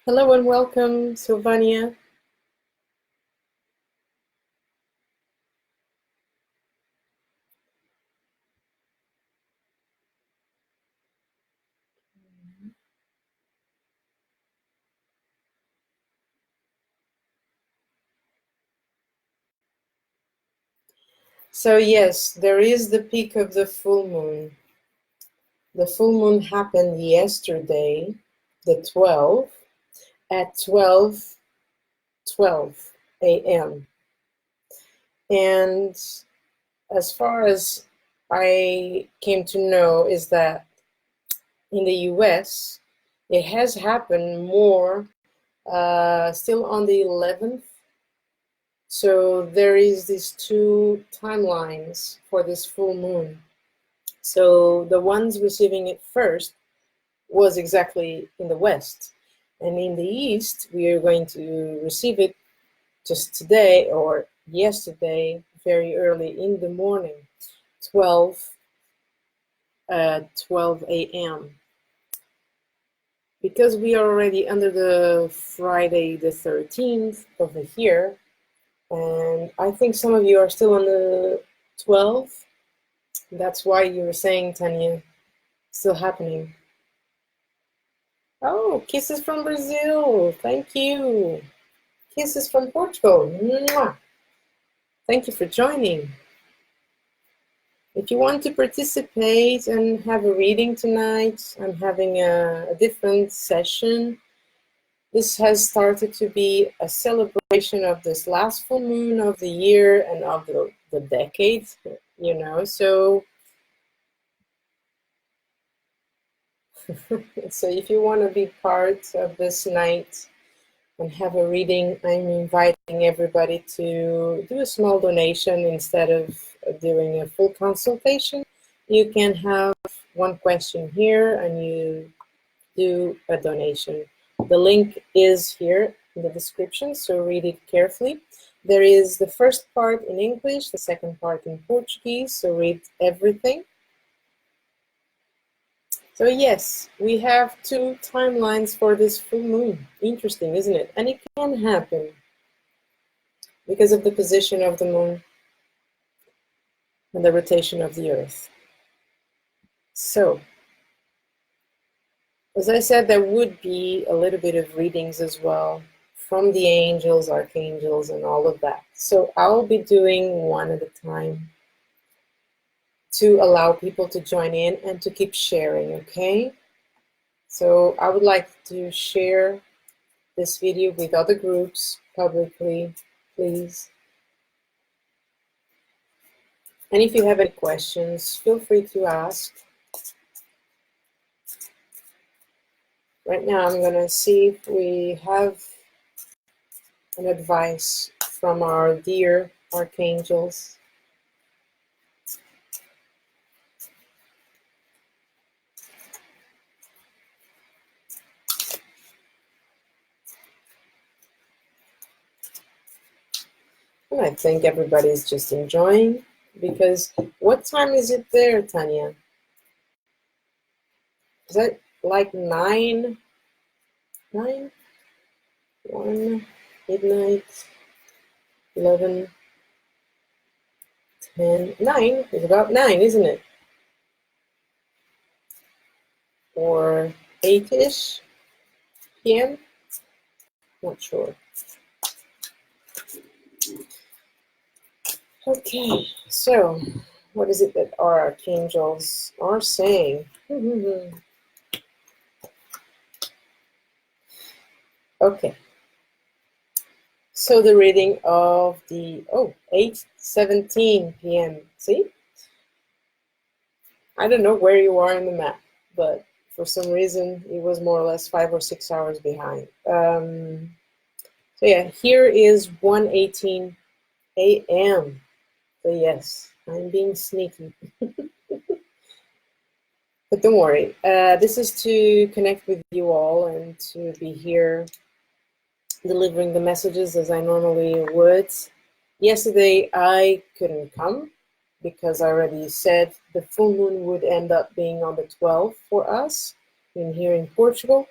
Hello and welcome, Sylvania. So yes, there is the peak of the full moon. The full moon happened yesterday, the 12th, at 12:12 a.m. And as far as I came to know is that in the US, it has happened more still on the 11th. So there is these two timelines for this full moon. So the ones receiving it first was exactly in the West. And in the East, we are going to receive it just today or yesterday, very early in the morning, 12 a.m. Because we are already under the Friday the 13th over here, and I think some of you are still on the 12th. That's why you were saying, Tanya, still happening. Oh, kisses from Brazil. Thank you. Kisses from Portugal. Mwah. Thank you for joining. If you want to participate and have a reading tonight, I'm having a different session. This has started to be a celebration of this last full moon of the year and of the decade, you know, so so if you want to be part of this night and have a reading, I'm inviting everybody to do a small donation instead of doing a full consultation. You can have one question here and you do a donation. The link is here in the description, so read it carefully. There is the first part in English, the second part in Portuguese, so read everything. So yes, we have two timelines for this full moon. Interesting, isn't it? And it can happen because of the position of the moon and the rotation of the earth. So, as I said, there would be a little bit of readings as well from the angels, archangels, and all of that. So I'll be doing one at a time to allow people to join in and to keep sharing, okay? So I would like to share this video with other groups publicly, please. And if you have any questions, feel free to ask. Right now I'm gonna see if we have an advice from our dear archangels. And I think everybody's just enjoying, because what time is it there, Tanya? Is that like 9, 1, midnight, 11, 10, 9? It's about 9, isn't it? Or 8-ish p.m.? Not sure. Okay, so what is it that our archangels are saying? Okay, so the reading of the 8:17 p.m. See, I don't know where you are in the map, but for some reason it was more or less 5 or 6 hours behind. So yeah, here is 1:18 a.m. So yes, I'm being sneaky. But don't worry, this is to connect with you all and to be here delivering the messages as I normally would. Yesterday I couldn't come because I already said the full moon would end up being on the 12th for us here in Portugal.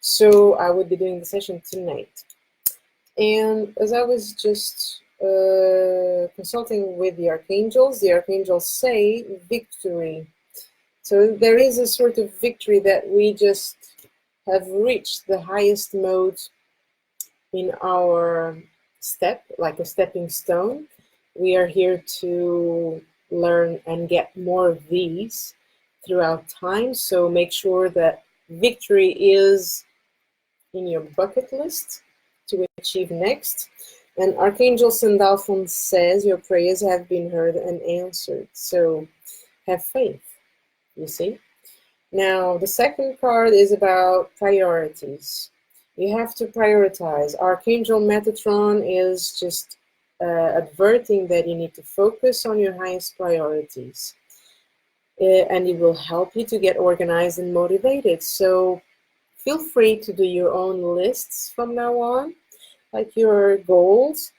So I would be doing the session tonight. And as I was just consulting with the archangels say victory. So there is a sort of victory that we just have reached the highest mode in our step, like a stepping stone. We are here to learn and get more of these throughout time. So make sure that victory is in your bucket list to achieve next. And Archangel Sandalphon says your prayers have been heard and answered. So have faith, you see. Now, the second card is about priorities. You have to prioritize. Archangel Metatron is just adverting that you need to focus on your highest priorities. And it will help you to get organized and motivated. So feel free to do your own lists from now on, like your goals.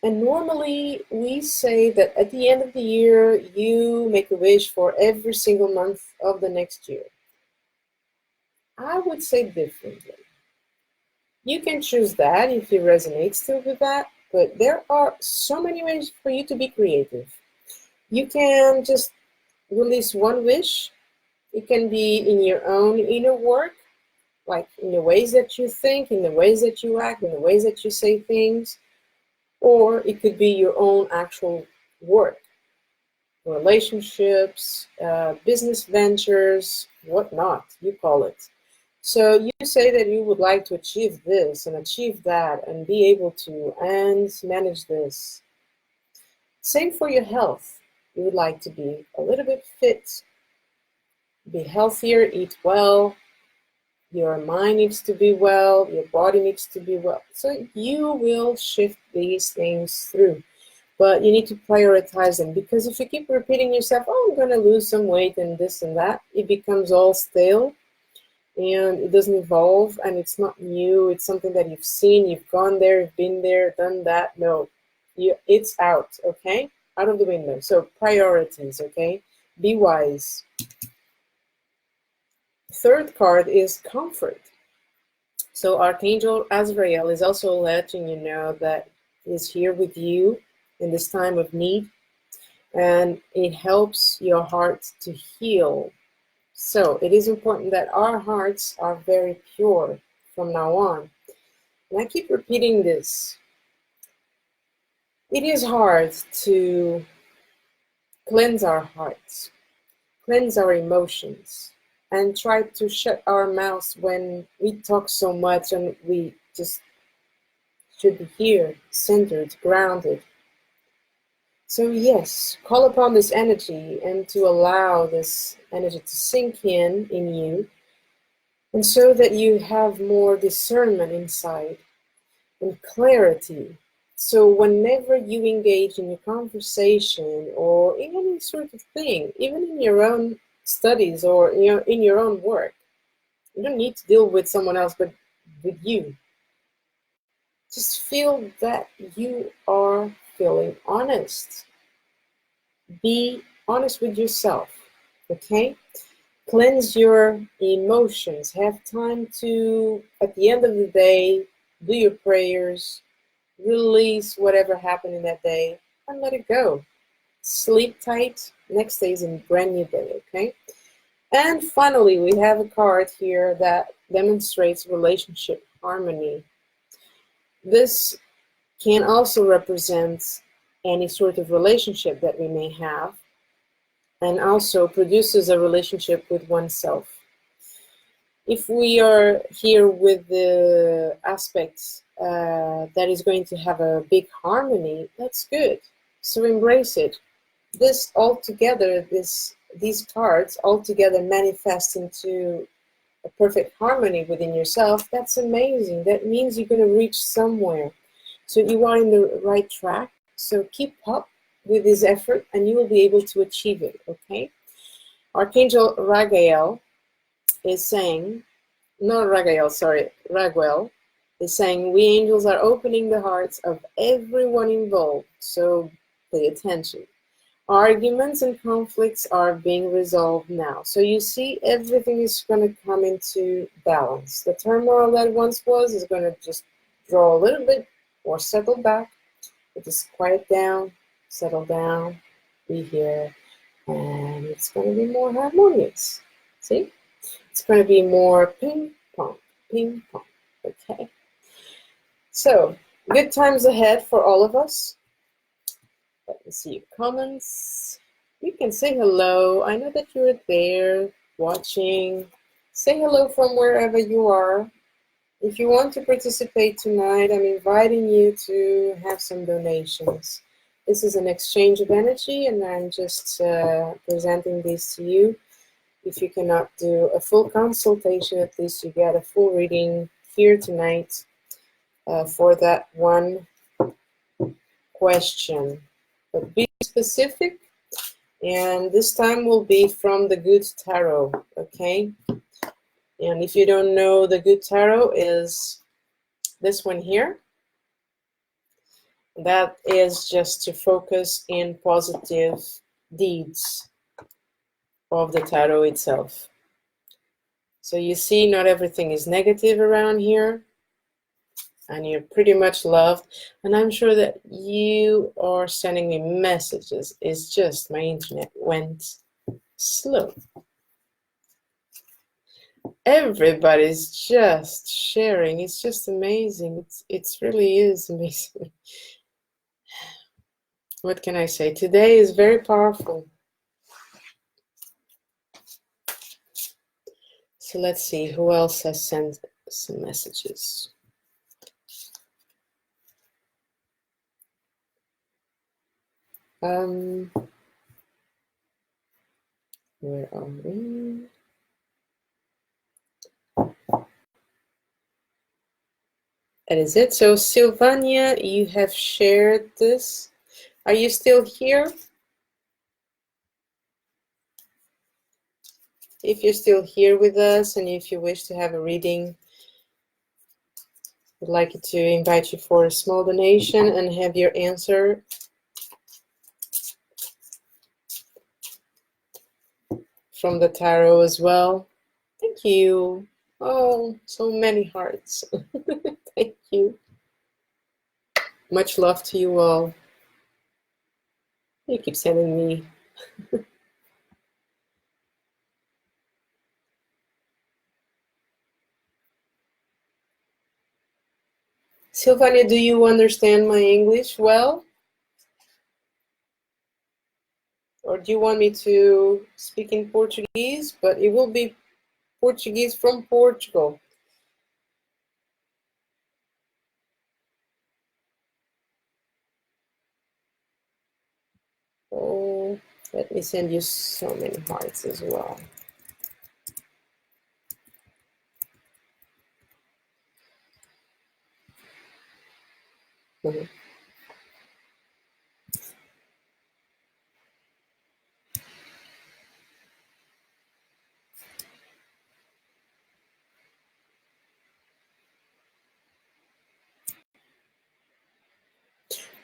And normally we say that at the end of the year, you make a wish for every single month of the next year. I would say differently. You can choose that if you resonate still with that, but there are so many ways for you to be creative. You can just release one wish. It can be in your own inner work, like in the ways that you think, in the ways that you act, in the ways that you say things, or it could be your own actual work, relationships, business ventures, whatnot, you call it. So you say that you would like to achieve this and achieve that and be able to and manage this. Same for your health. You would like to be a little bit fit, be healthier, eat well. Your mind needs to be well, your body needs to be well. So you will shift these things through. But you need to prioritize them, because if you keep repeating yourself, oh, I'm going to lose some weight and this and that, it becomes all stale and it doesn't evolve and it's not new. It's something that you've seen, you've gone there, you've been there, done that. No, it's out, okay? Out of the window. So priorities, okay? Be wise. Third card is comfort. So Archangel Azrael is also letting you know that he's here with you in this time of need, and it helps your heart to heal. So it is important that our hearts are very pure from now on. And I keep repeating this. It is hard to cleanse our hearts, cleanse our emotions, and try to shut our mouths when we talk so much and we just should be here, centered, grounded. So yes, call upon this energy and to allow this energy to sink in you, and so that you have more discernment inside and clarity. So whenever you engage in a conversation or in any sort of thing, even in your own studies or in your own work, you don't need to deal with someone else, but with you. Just feel that you are feeling honest. Be honest with yourself, okay? Cleanse your emotions. Have time to, at the end of the day, do your prayers, release whatever happened in that day, and let it go. Sleep tight. Next day is a brand new day, okay? And finally, we have a card here that demonstrates relationship harmony. This can also represent any sort of relationship that we may have, and also produces a relationship with oneself. If we are here with the aspects that is going to have a big harmony, that's good. So embrace it. This all together, these cards all together manifest into a perfect harmony within yourself. That's amazing. That means you're going to reach somewhere. So you are in the right track. So keep up with this effort and you will be able to achieve it, okay? Archangel Raguel is saying, not Raguel, sorry, Raguel is saying, we angels are opening the hearts of everyone involved, so pay attention. Arguments and conflicts are being resolved now. So you see, everything is going to come into balance. The turmoil that once was is going to just draw a little bit or settle back. Just quiet down, settle down, be here, and it's going to be more harmonious. See? It's going to be more ping pong, ping pong. Okay? So, good times ahead for all of us. Let me see your comments. You can say hello. I know that you're there watching. Say hello from wherever you are. If you want to participate tonight, I'm inviting you to have some donations. This is an exchange of energy, and I'm just presenting this to you. If you cannot do a full consultation, at least you get a full reading here tonight for that one question. But be specific, and this time will be from the Good Tarot, okay? And if you don't know, the Good Tarot is this one here. That is just to focus in positive deeds of the tarot itself. So you see, not everything is negative around here, and you're pretty much loved. And I'm sure that you are sending me messages. It's just my internet went slow. Everybody's just sharing. It's just amazing. It really is amazing. What can I say? Today is very powerful. So let's see who else has sent some messages. Where are we? That is it. So Sylvania, you have shared this. Are you still here? If you're still here with us and if you wish to have a reading, I'd like to invite you for a small donation and have your answer from the tarot as well. Thank you. Oh, so many hearts. Thank you. Much love to you all. You keep sending me. Sylvania, do you understand my English well? Or do you want me to speak in Portuguese? But it will be Portuguese from Portugal. Oh, let me send you so many hearts as well.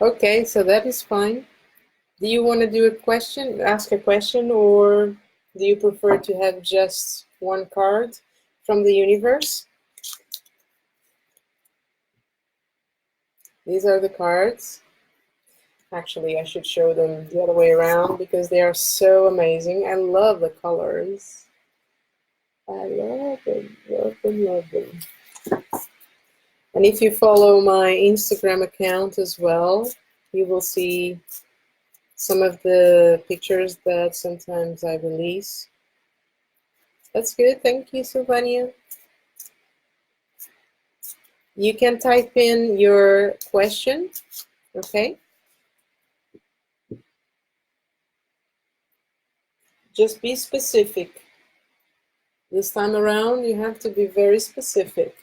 Okay, so that is fine. Do you want to do a question, ask a question, or do you prefer to have just one card from the universe? These are the cards. Actually, I should show them the other way around because they are so amazing. I love the colors. I love them, love them, love them. And if you follow my Instagram account as well, you will see some of the pictures that sometimes I release. That's good. Thank you, Sylvania. You can type in your question, okay? Just be specific. This time around, you have to be very specific.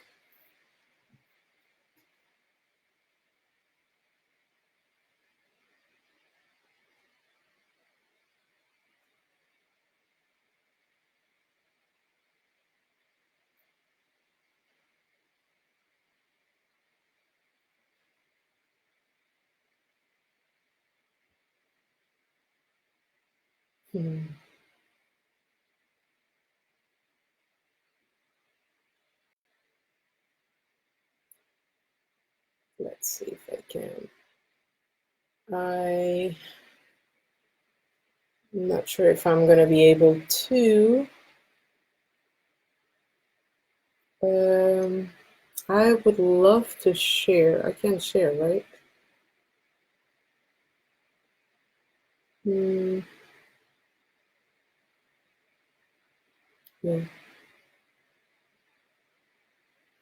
Hmm. Let's see if I can. I'm not sure if I'm going to be able to. I would love to share. I can share, right? Yeah.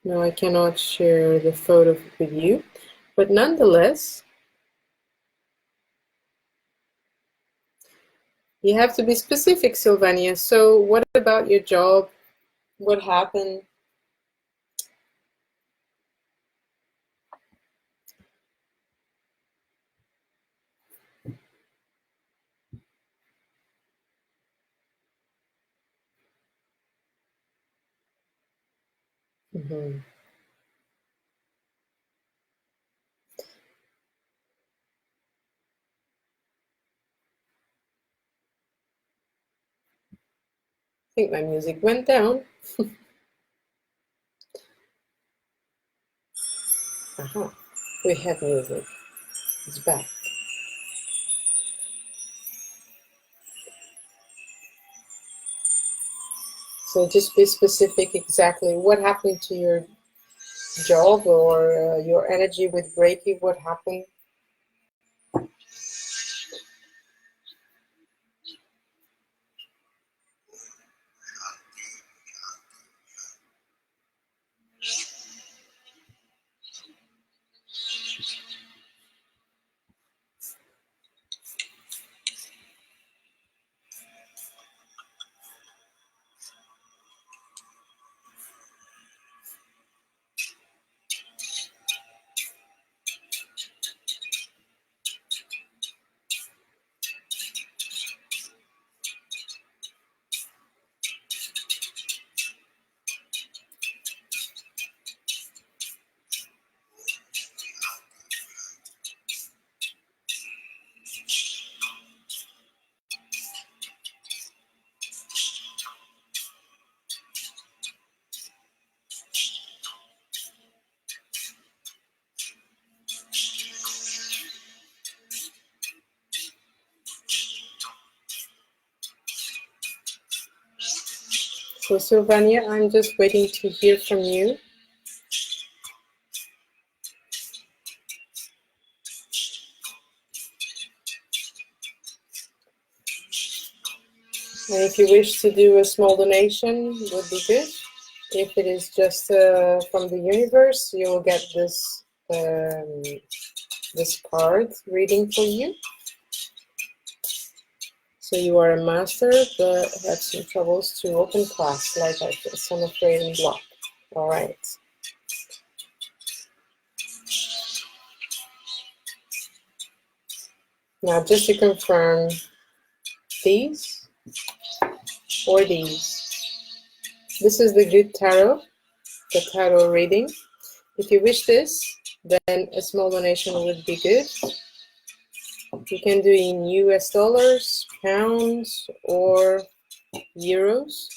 No, I cannot share the photo with you, but nonetheless, you have to be specific, Sylvania. So what about your job? What happened? Mm-hmm. I think my music went down. Uh-huh. We have music. It's back. So just be specific exactly what happened to your job or your energy with Reiki. What happened? So Sylvania, I'm just waiting to hear from you. And if you wish to do a small donation, would be good. If it is just from the universe, you will get this this card reading for you. So you are a master, but have some troubles to open class, like I feel some afraid and block. All right. Now, just to confirm, these or these. This is the good tarot, the tarot reading. If you wish this, then a small donation would be good. You can do in US dollars, pounds, or euros.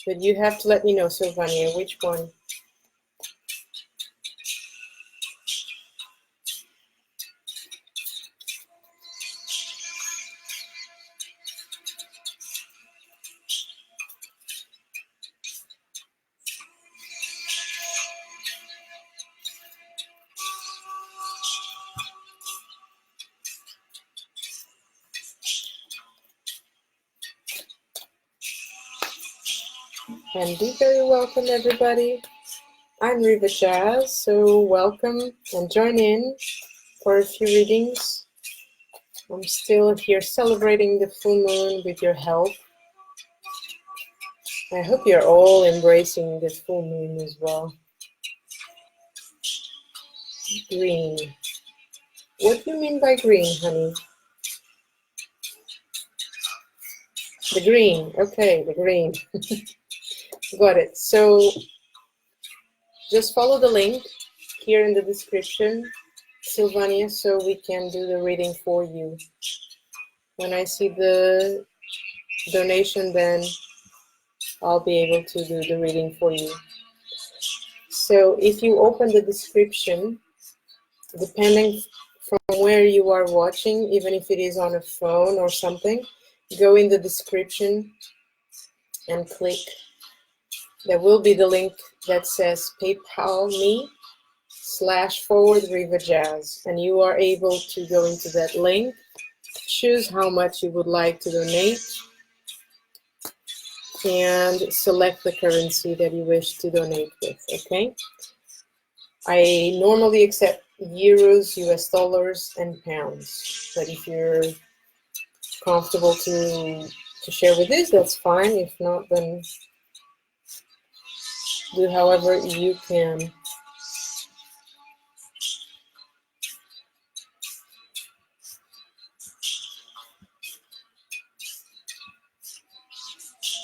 But you have to let me know, Sylvania, which one. And be very welcome, everybody. I'm Riva Jazz, so welcome and join in for a few readings. I'm still here celebrating the full moon with your help. I hope you're all embracing the full moon as well. Green. What do you mean by green, honey? The green. Okay, the green. Got it. So just follow the link here in the description, Sylvania, so we can do the reading for you. When I see the donation, then I'll be able to do the reading for you. So if you open the description, depending from where you are watching, even if it is on a phone or something, go in the description and click. There will be the link that says PayPal me /forward Riva Jazz, and you are able to go into that link, choose how much you would like to donate, and select the currency that you wish to donate with, okay? I normally accept euros, US dollars, and pounds, but if you're comfortable to share with this, that's fine. If not, then do however you can.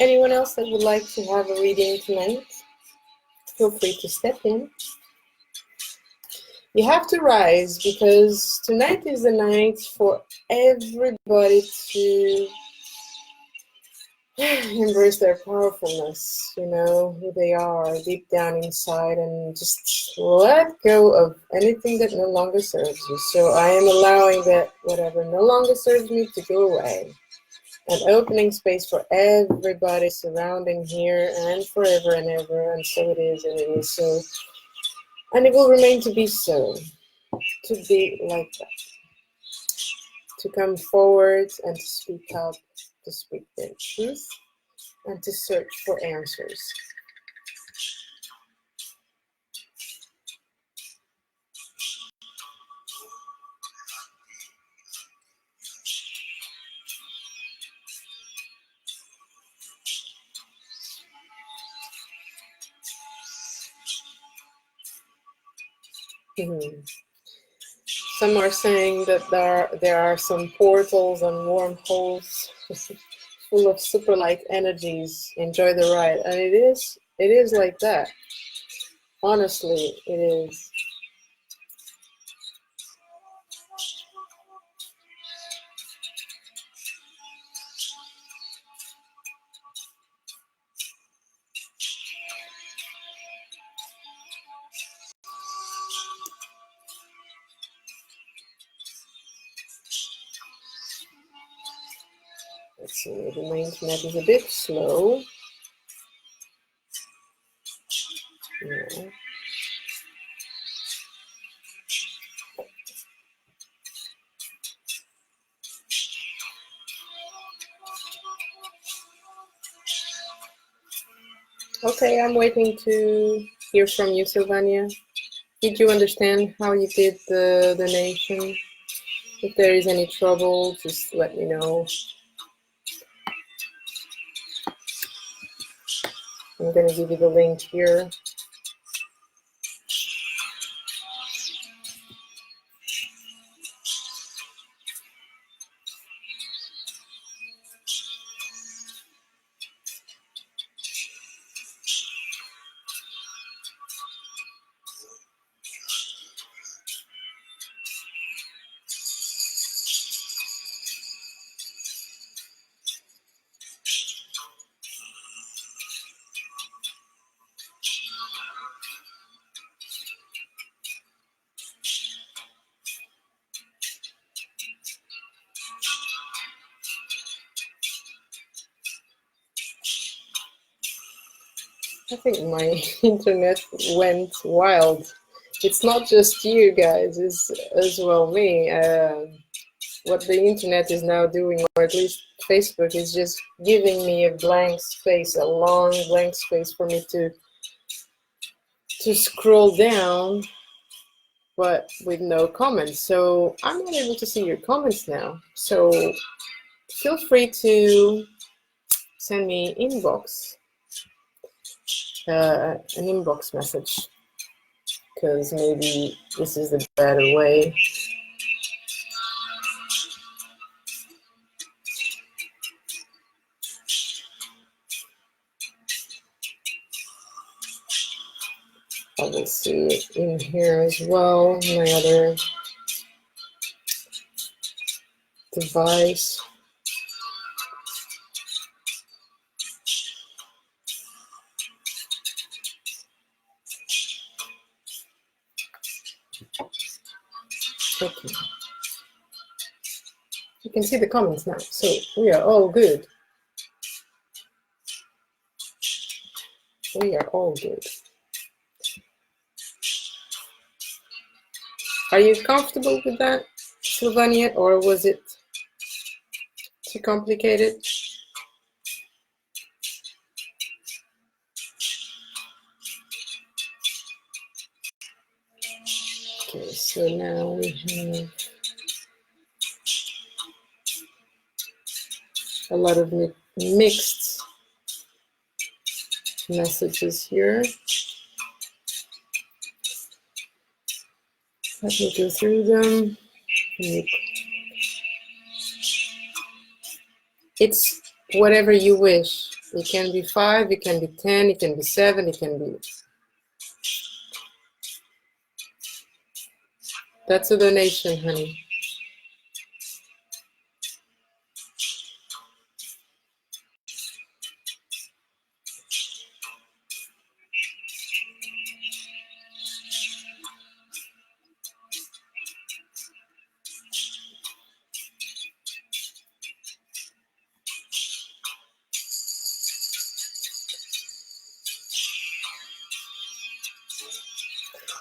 Anyone else that would like to have a reading tonight, feel free to step in. You have to rise, because tonight is the night for everybody to embrace their powerfulness, you know, who they are deep down inside, and just let go of anything that no longer serves you. So I am allowing that whatever no longer serves me to go away, and opening space for everybody surrounding here and forever and ever, and so it is, and it is so, and it will remain to be so, to be like that, to come forward and to speak up, to speak their truth, and to search for answers. Some are saying that there are some portals and wormholes full of super light energies. Enjoy the ride. And it is like that. Honestly, it is. Let's see, maybe my internet is a bit slow. Yeah. Okay, I'm waiting to hear from you, Sylvania. Did you understand how you did the donation? If there is any trouble, just let me know. I'm going to give you the link here. I think my internet went wild. It's not just you guys, it's as well me. What the internet is now doing, or at least Facebook, is just giving me a blank space, a long blank space for me to scroll down, but with no comments. So I'm not able to see your comments now. So feel free to send me inbox. An inbox message, because maybe this is the better way. I will see it in here as well, my other device. Okay. You can see the comments now, so we are all good. We are all good. Are you comfortable with that, Sylvania, or was it too complicated? Okay, so now we have a lot of mixed messages here. Let me go through them. It's whatever you wish. It can be 5, it can be 10, it can be 7, it can be... That's a donation, honey.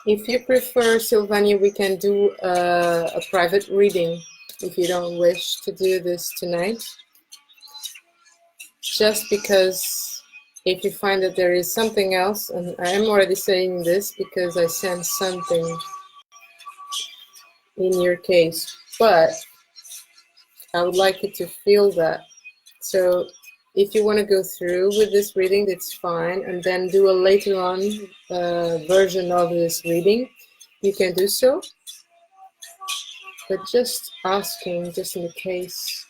If you prefer, Sylvania, we can do a private reading if you don't wish to do this tonight. Just because if you find that there is something else, and I am already saying this because I sense something in your case, but I would like you to feel that. So if you want to go through with this reading, that's fine, and then do a later on version of this reading, you can do so. But just asking, just in case.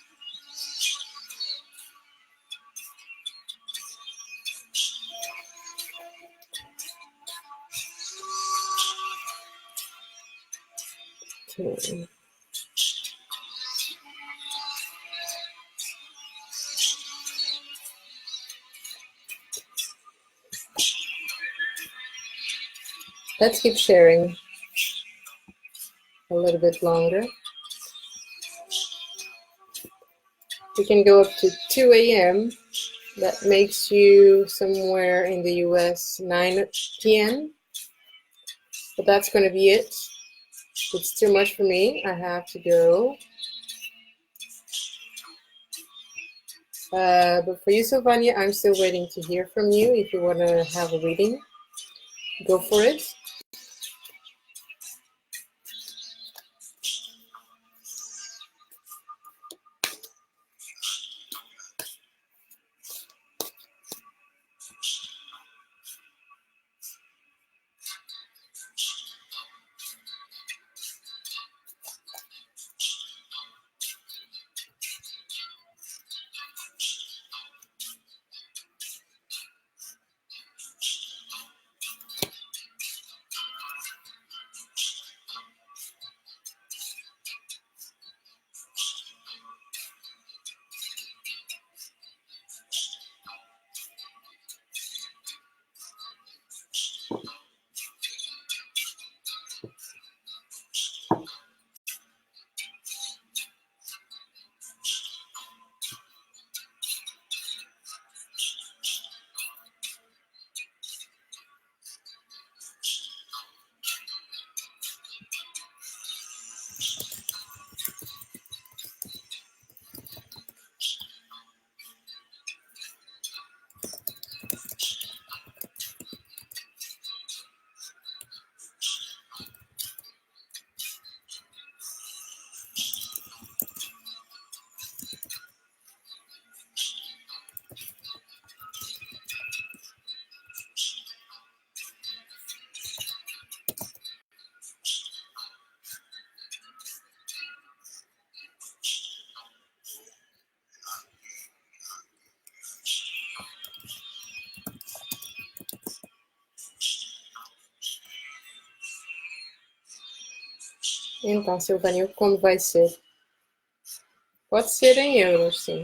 Okay. Let's keep sharing a little bit longer. We can go up to 2 a.m. That makes you somewhere in the US 9 p.m. But that's going to be it. It's too much for me. I have to go. But for you, Sylvania, I'm still waiting to hear from you. If you want to have a reading, go for it. Então, Silvânia, como vai ser? Pode ser em euros, sim.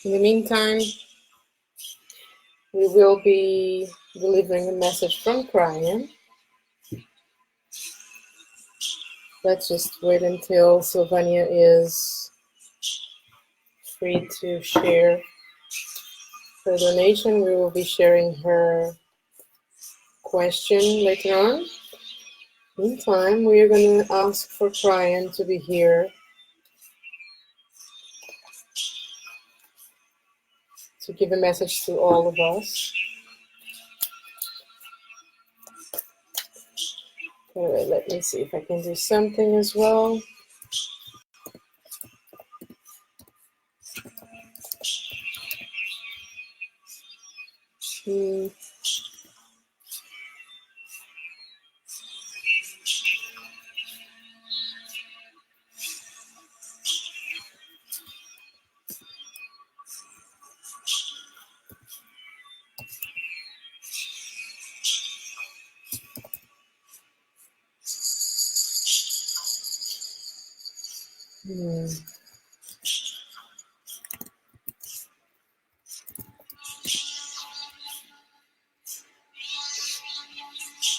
In the meantime, we will be delivering a message from Brian. Let's just wait until Sylvania is free to share her donation. We will be sharing her question later on. Meantime, we are going to ask for Brian to be here to give a message to all of us. Anyway, let me see if I can do something as well.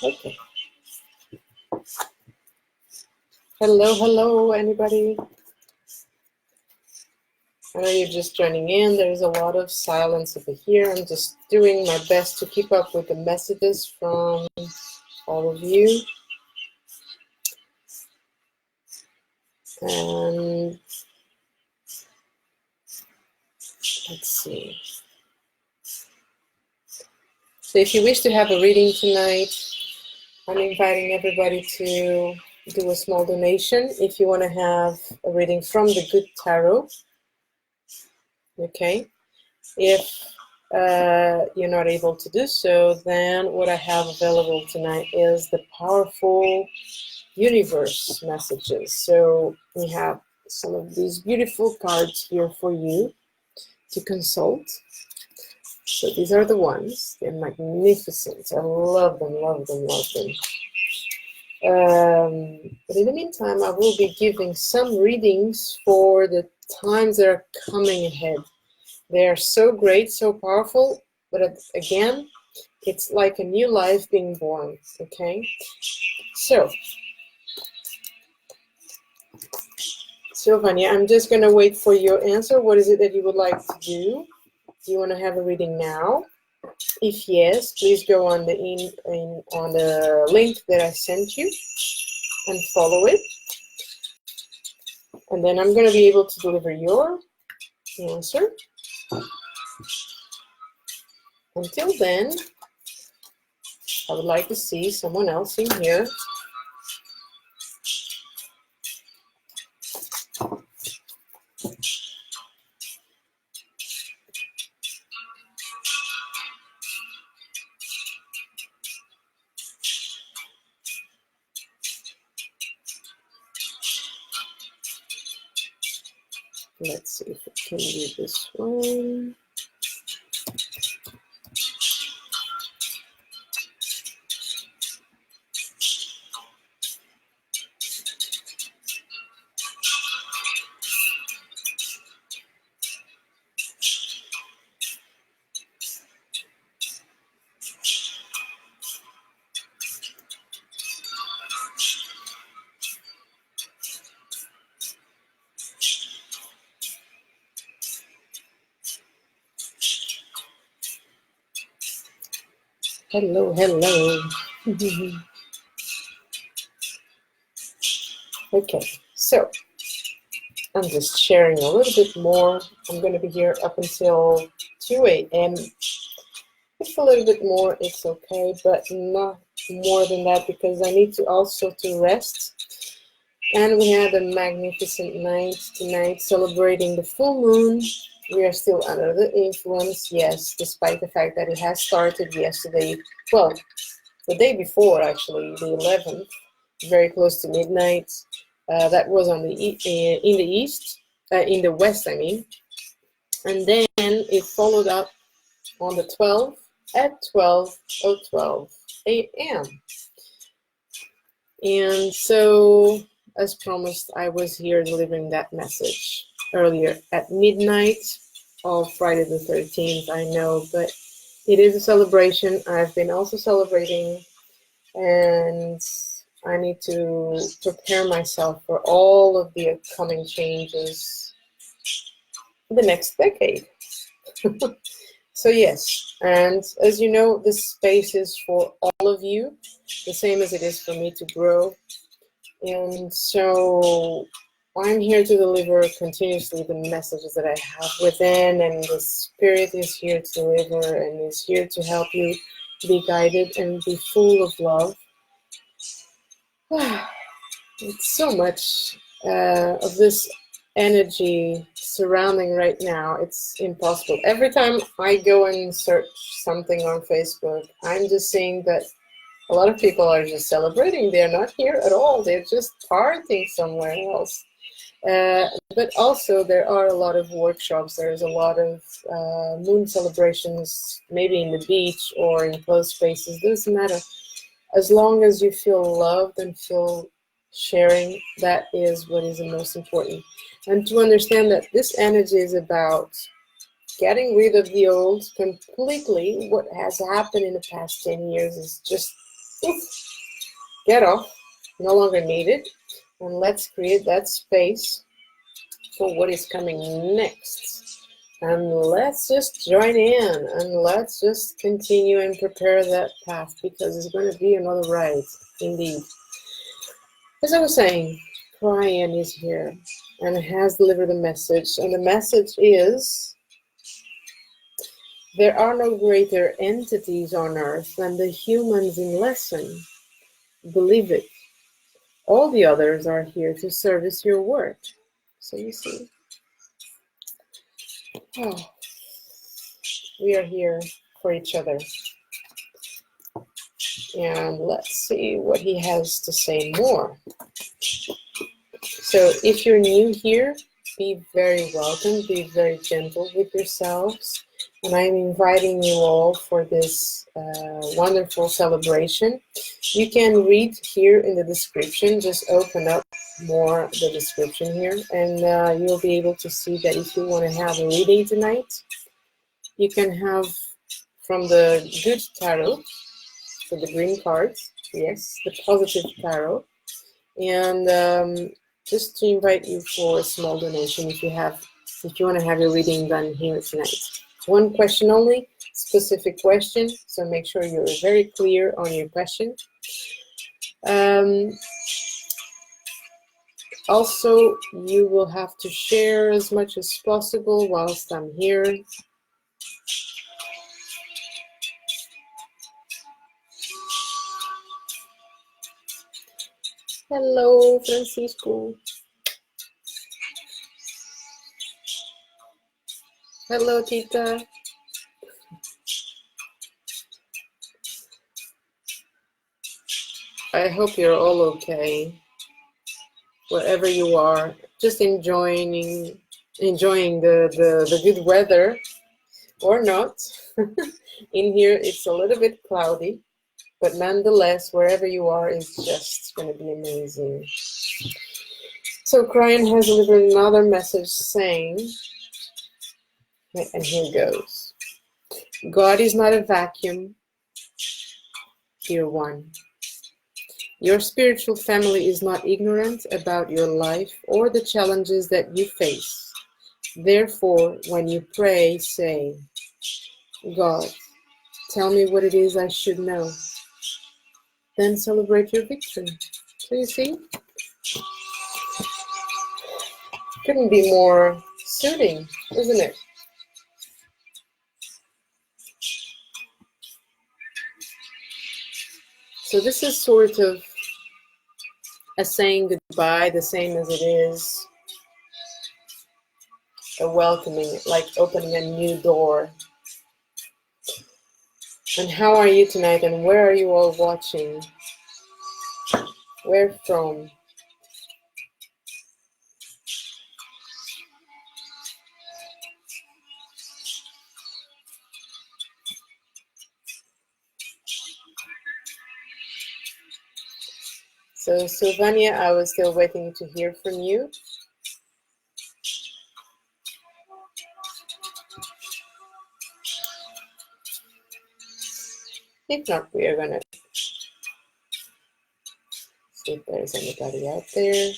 Okay. Hello, anybody? I know you're just joining in. There's a lot of silence over here. I'm just doing my best to keep up with the messages from all of you. And let's see. So if you wish to have a reading tonight, I'm inviting everybody to do a small donation if you want to have a reading from the Good Tarot. Okay. If you're not able to do so, then what I have available tonight is the powerful universe messages. So we have some of these beautiful cards here for you to consult. So these are the ones. They're magnificent. I love them, love them, love them. But in the meantime, I will be giving some readings for the times that are coming ahead. They are so great, so powerful, but again, it's like a new life being born, okay? So, Sylvania, I'm just going to wait for your answer. What is it that you would like to do? Do you want to have a reading now? If yes, please go on the on the link that I sent you and follow it. And then I'm going to be able to deliver your answer. Until then, I would like to see someone else in here. Let's see if we can do this one. Hello. Okay, so I'm just sharing a little bit more. I'm going to be here up until 2 a.m. If a little bit more, it's okay, but not more than that because I need to also to rest. And we had a magnificent night tonight celebrating the full moon. We are still under the influence, yes, despite the fact that it has started yesterday. Well, the day before, actually, the 11th, very close to midnight. That was on the in the east, in the west, I mean. And then it followed up on the 12th at 12:12 a.m. And so, as promised, I was here delivering that message earlier at midnight. of Friday the 13th, I know, but it is a celebration. I've been also celebrating, and I need to prepare myself for all of the upcoming changes in the next decade. So yes, and as you know, this space is for all of you, the same as it is for me to grow. And so I'm here to deliver continuously the messages that I have within, and the Spirit is here to deliver and is here to help you be guided and be full of love. It's so much of this energy surrounding right now. It's impossible. Every time I go and search something on Facebook, I'm just seeing that a lot of people are just celebrating. They're not here at all. They're just partying somewhere else. But also there are a lot of workshops. There's a lot of moon celebrations, maybe in the beach or in closed spaces. Doesn't matter. As long as you feel loved and feel sharing, that is what is the most important. And to understand that this energy is about getting rid of the old completely. What has happened in the past 10 years is just get off, no longer needed, and let's create that space for what is coming next. And let's just join in and let's just continue and prepare that path, because it's going to be another ride, indeed. As I was saying, Brian is here and has delivered a message. And the message is, there are no greater entities on earth than the humans in lesson. Believe it. All the others are here to service your work. So you see. Oh. We are here for each other. And let's see what he has to say more. So if you're new here, be very welcome, be very gentle with yourselves. And I'm inviting you all for this wonderful celebration. You can read here in the description, just open up more the description here, and you'll be able to see that if you want to have a reading tonight, you can have from the good tarot, so the green cards, yes, the positive tarot, and just to invite you for a small donation if you want to have your reading done here tonight. One question only, specific question, so make sure you're very clear on your question. Also, you will have to share as much as possible whilst I'm here. Hello, Francisco. Hello, Tita. I hope you're all okay, wherever you are. Just enjoying the good weather, or not. In here, it's a little bit cloudy, but nonetheless, wherever you are is just going to be amazing. So Brian has delivered another message saying, and here goes. God is not a vacuum, dear one. Your spiritual family is not ignorant about your life or the challenges that you face. Therefore, when you pray, say, God, tell me what it is I should know. Then celebrate your victory. So you see, couldn't be more suiting, isn't it? So this is sort of a saying goodbye, the same as it is a welcoming, like opening a new door. And how are you tonight, and where are you all watching? Where from? So Sylvania, I was still waiting to hear from you. If not, we are gonna see if there's anybody out there.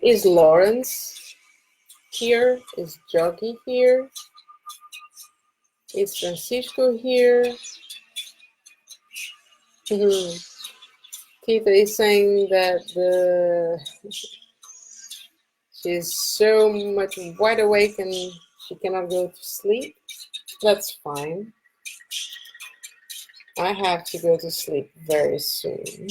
Is Lawrence here? Is Joggy here? Is Francisco here? Tita is saying that she's so much wide awake and she cannot go to sleep. That's fine. I have to go to sleep very soon.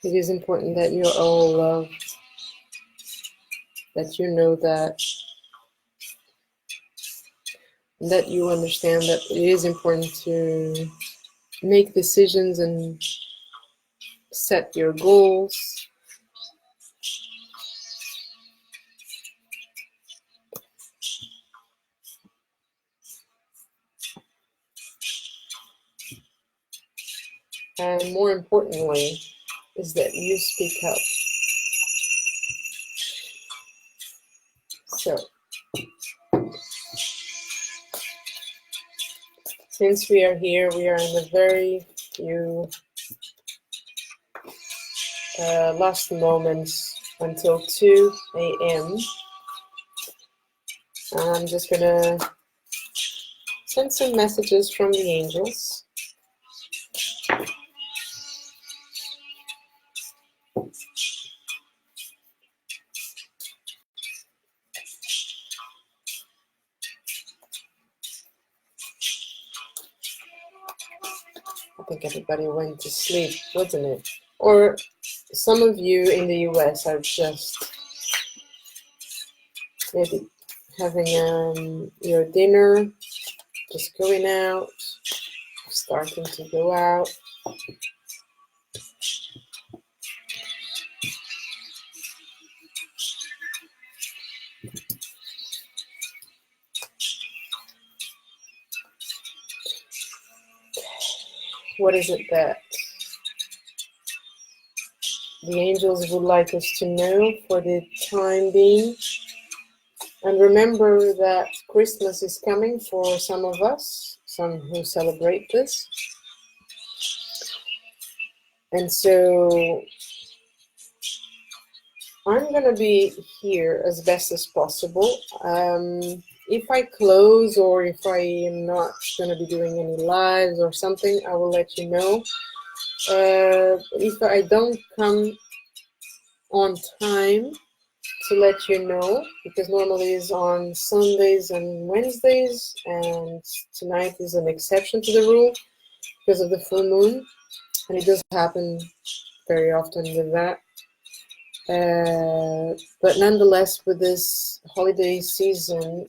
It is important that you're all loved, that you know that you understand that it is important to make decisions and set your goals. And more importantly, is that you speak up. So, since we are here, we are in the very few last moments until 2 a.m. I'm just gonna send some messages from the angels. I think everybody went to sleep, wasn't it? Or some of you in the US are just maybe having your dinner, just going out, starting to go out. What is it that the angels would like us to know for the time being? And remember that Christmas is coming for some of us, some who celebrate this. And so I'm going to be here as best as possible. If I close or if I am not going to be doing any lives or something, I will let you know. If I don't come on time to let you know, because normally it's on Sundays and Wednesdays, and tonight is an exception to the rule because of the full moon, and it does happen very often with that. But nonetheless, with this holiday season,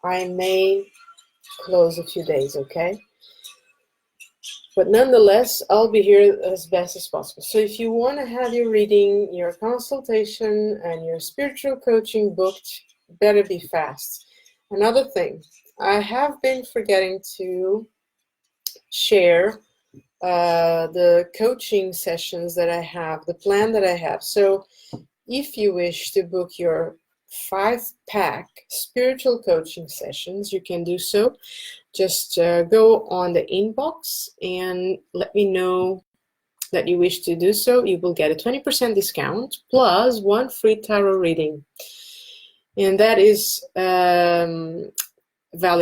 I may close a few days, okay? But nonetheless, I'll be here as best as possible. So if you want to have your reading, your consultation, and your spiritual coaching booked, better be fast. Another thing, I have been forgetting to share the coaching sessions that I have, the plan that I have. So if you wish to book your 5-pack spiritual coaching sessions, you can do so. Just go on the inbox and let me know that you wish to do so. You will get a 20% discount plus 1 free tarot reading. And that is valid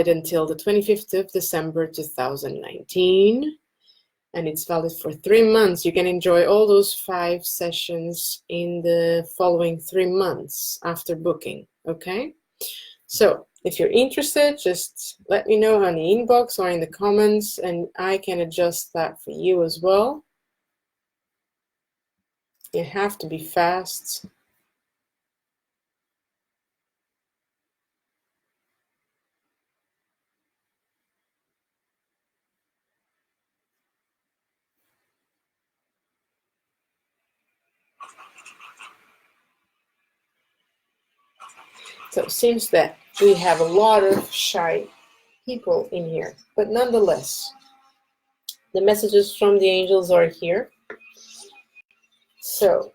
until the 25th of December 2019. And it's valid for 3 months. You can enjoy all those 5 sessions in the following 3 months after booking, okay? So if you're interested, just let me know on the inbox or in the comments, and I can adjust that for you as well. You have to be fast. So it seems that we have a lot of shy people in here, but nonetheless, the messages from the angels are here. So,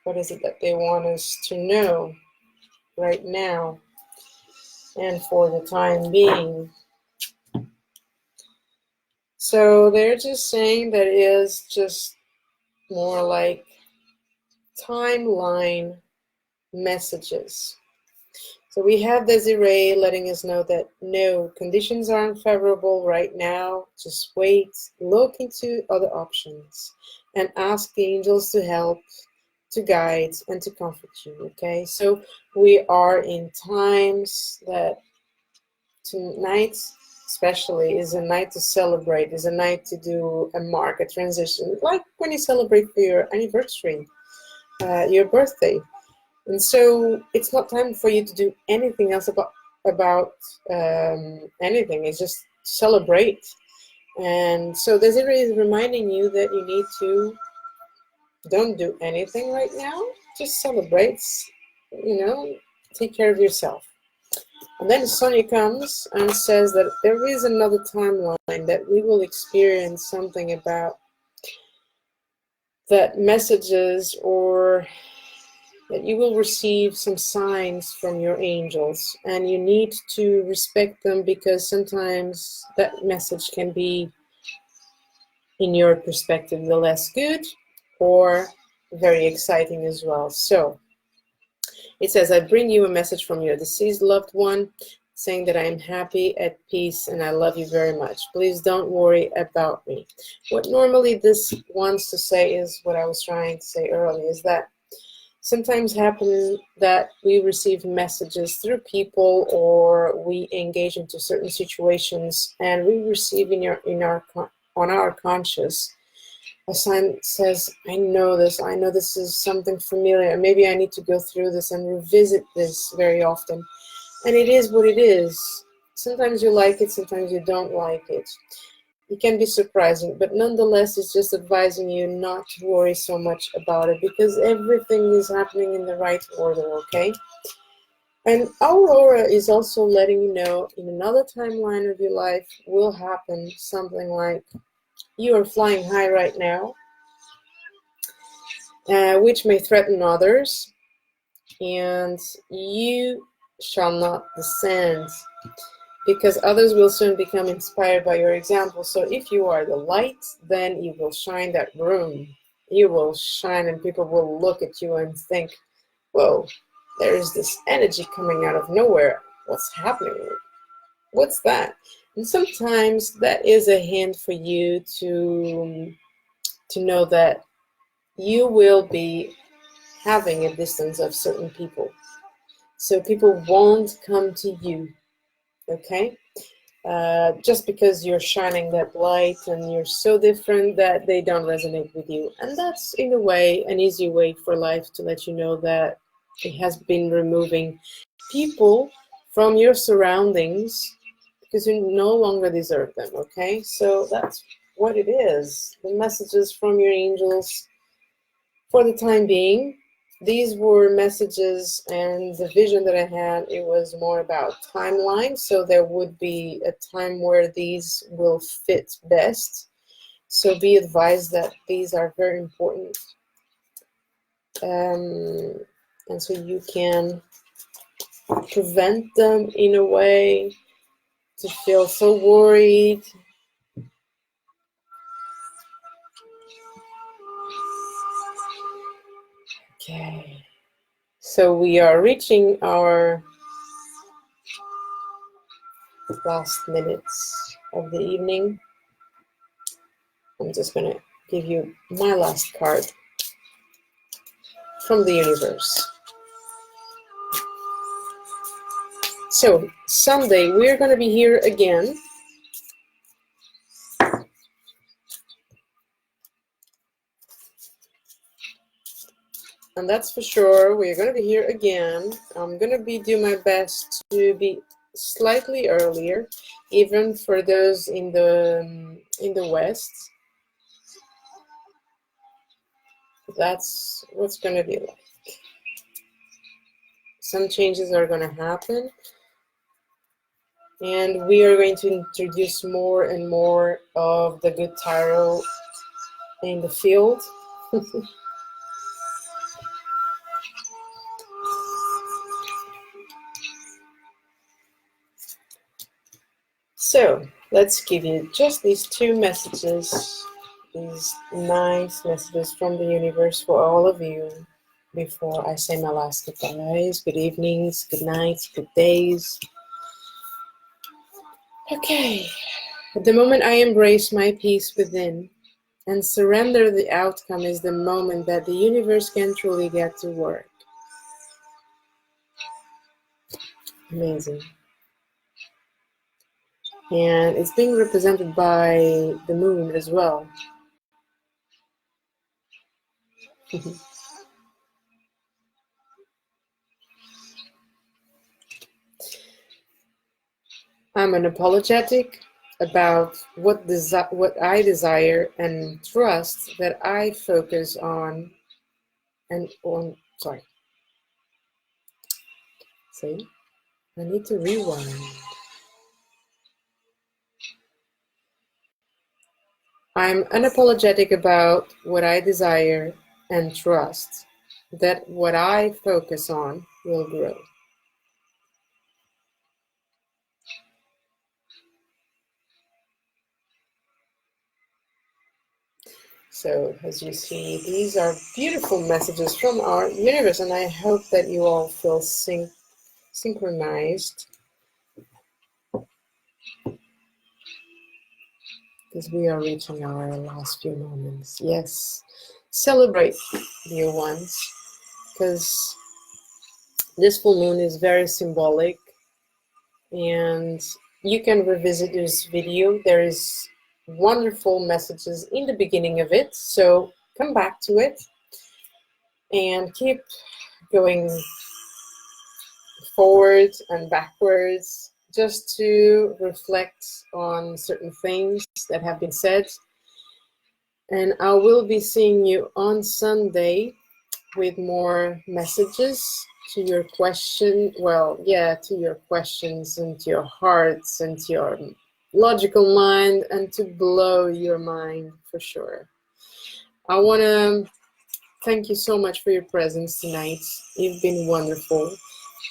what is it that they want us to know right now and for the time being? So they're just saying that it is just more like timeline messages. So we have Desiree letting us know that no, conditions are unfavorable right now. Just wait, look into other options, and ask the angels to help, to guide, and to comfort you, okay? So we are in times that tonight especially is a night to celebrate, is a night to do a mark, a transition, like when you celebrate for your anniversary, your birthday. And so it's not time for you to do anything else about anything. It's just celebrate. And so Desiree is reminding you that you need to don't do anything right now. Just celebrate, you know, take care of yourself. And then Sonia comes and says that there is another timeline that we will experience something about that messages, or that you will receive some signs from your angels, and you need to respect them, because sometimes that message can be, in your perspective, the less good or very exciting as well. So it says, I bring you a message from your deceased loved one saying that I am happy, at peace, and I love you very much. Please don't worry about me. What normally this wants to say is what I was trying to say earlier, is that sometimes happen that we receive messages through people, or we engage into certain situations, and we receive on our conscious a sign that says, I know this is something familiar, maybe I need to go through this and revisit this very often. And it is what it is. Sometimes you like it, sometimes you don't like it. It can be surprising, but nonetheless, it's just advising you not to worry so much about it, because everything is happening in the right order, okay? And Aurora is also letting you know, in another timeline of your life will happen something like, you are flying high right now, which may threaten others, and you shall not descend, because others will soon become inspired by your example. So if you are the light, then you will shine that room. You will shine, and people will look at you and think, whoa, there is this energy coming out of nowhere. What's happening? What's that? And sometimes that is a hint for you to know that you will be having a distance of certain people. So people won't come to you, okay? Just because you're shining that light and you're so different that they don't resonate with you. And that's, in a way, an easy way for life to let you know that it has been removing people from your surroundings because you no longer deserve them, okay? So that's what it is. The messages from your angels for the time being. These were messages, and the vision that I had, it was more about timeline. So there would be a time where these will fit best. So be advised that these are very important. and so you can prevent them in a way to feel so worried. Okay, so we are reaching our last minutes of the evening. I'm just going to give you my last card from the universe. So, Sunday, we're going to be here again. And that's for sure. We're going to be here again. I'm going to do my best to be slightly earlier, even for those in the West. That's what's going to be like. Some changes are going to happen. And we are going to introduce more and more of the good tarot in the field. So let's give you just these two messages, these nice messages from the universe for all of you before I say my last goodbyes, good evenings, good nights, good days. Okay, at the moment I embrace my peace within and surrender the outcome is the moment that the universe can truly get to work. Amazing. And it's being represented by the moon as well. I'm unapologetic about what I desire and trust that I focus on See, I need to rewind. I'm unapologetic about what I desire and trust that what I focus on will grow. So as you see, these are beautiful messages from our universe, and I hope that you all feel synchronized, because we are reaching our last few moments. Yes, celebrate, dear ones, because this full moon is very symbolic, and you can revisit this video. There is wonderful messages in the beginning of it, so come back to it and keep going forward and backwards just to reflect on certain things that have been said. And I will be seeing you on Sunday with more messages to your question, to your questions and to your hearts and to your logical mind, and to blow your mind for sure. I want to thank you so much for your presence tonight. You've been wonderful.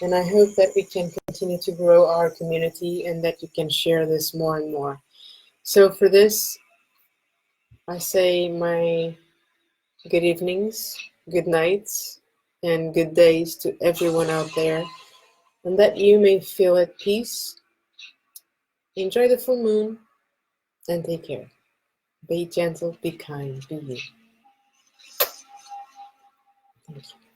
And I hope that we can continue to grow our community and that you can share this more and more. So for this, I say my good evenings, good nights, and good days to everyone out there, and that you may feel at peace. Enjoy the full moon and take care. Be gentle, be kind, be you. Thank you.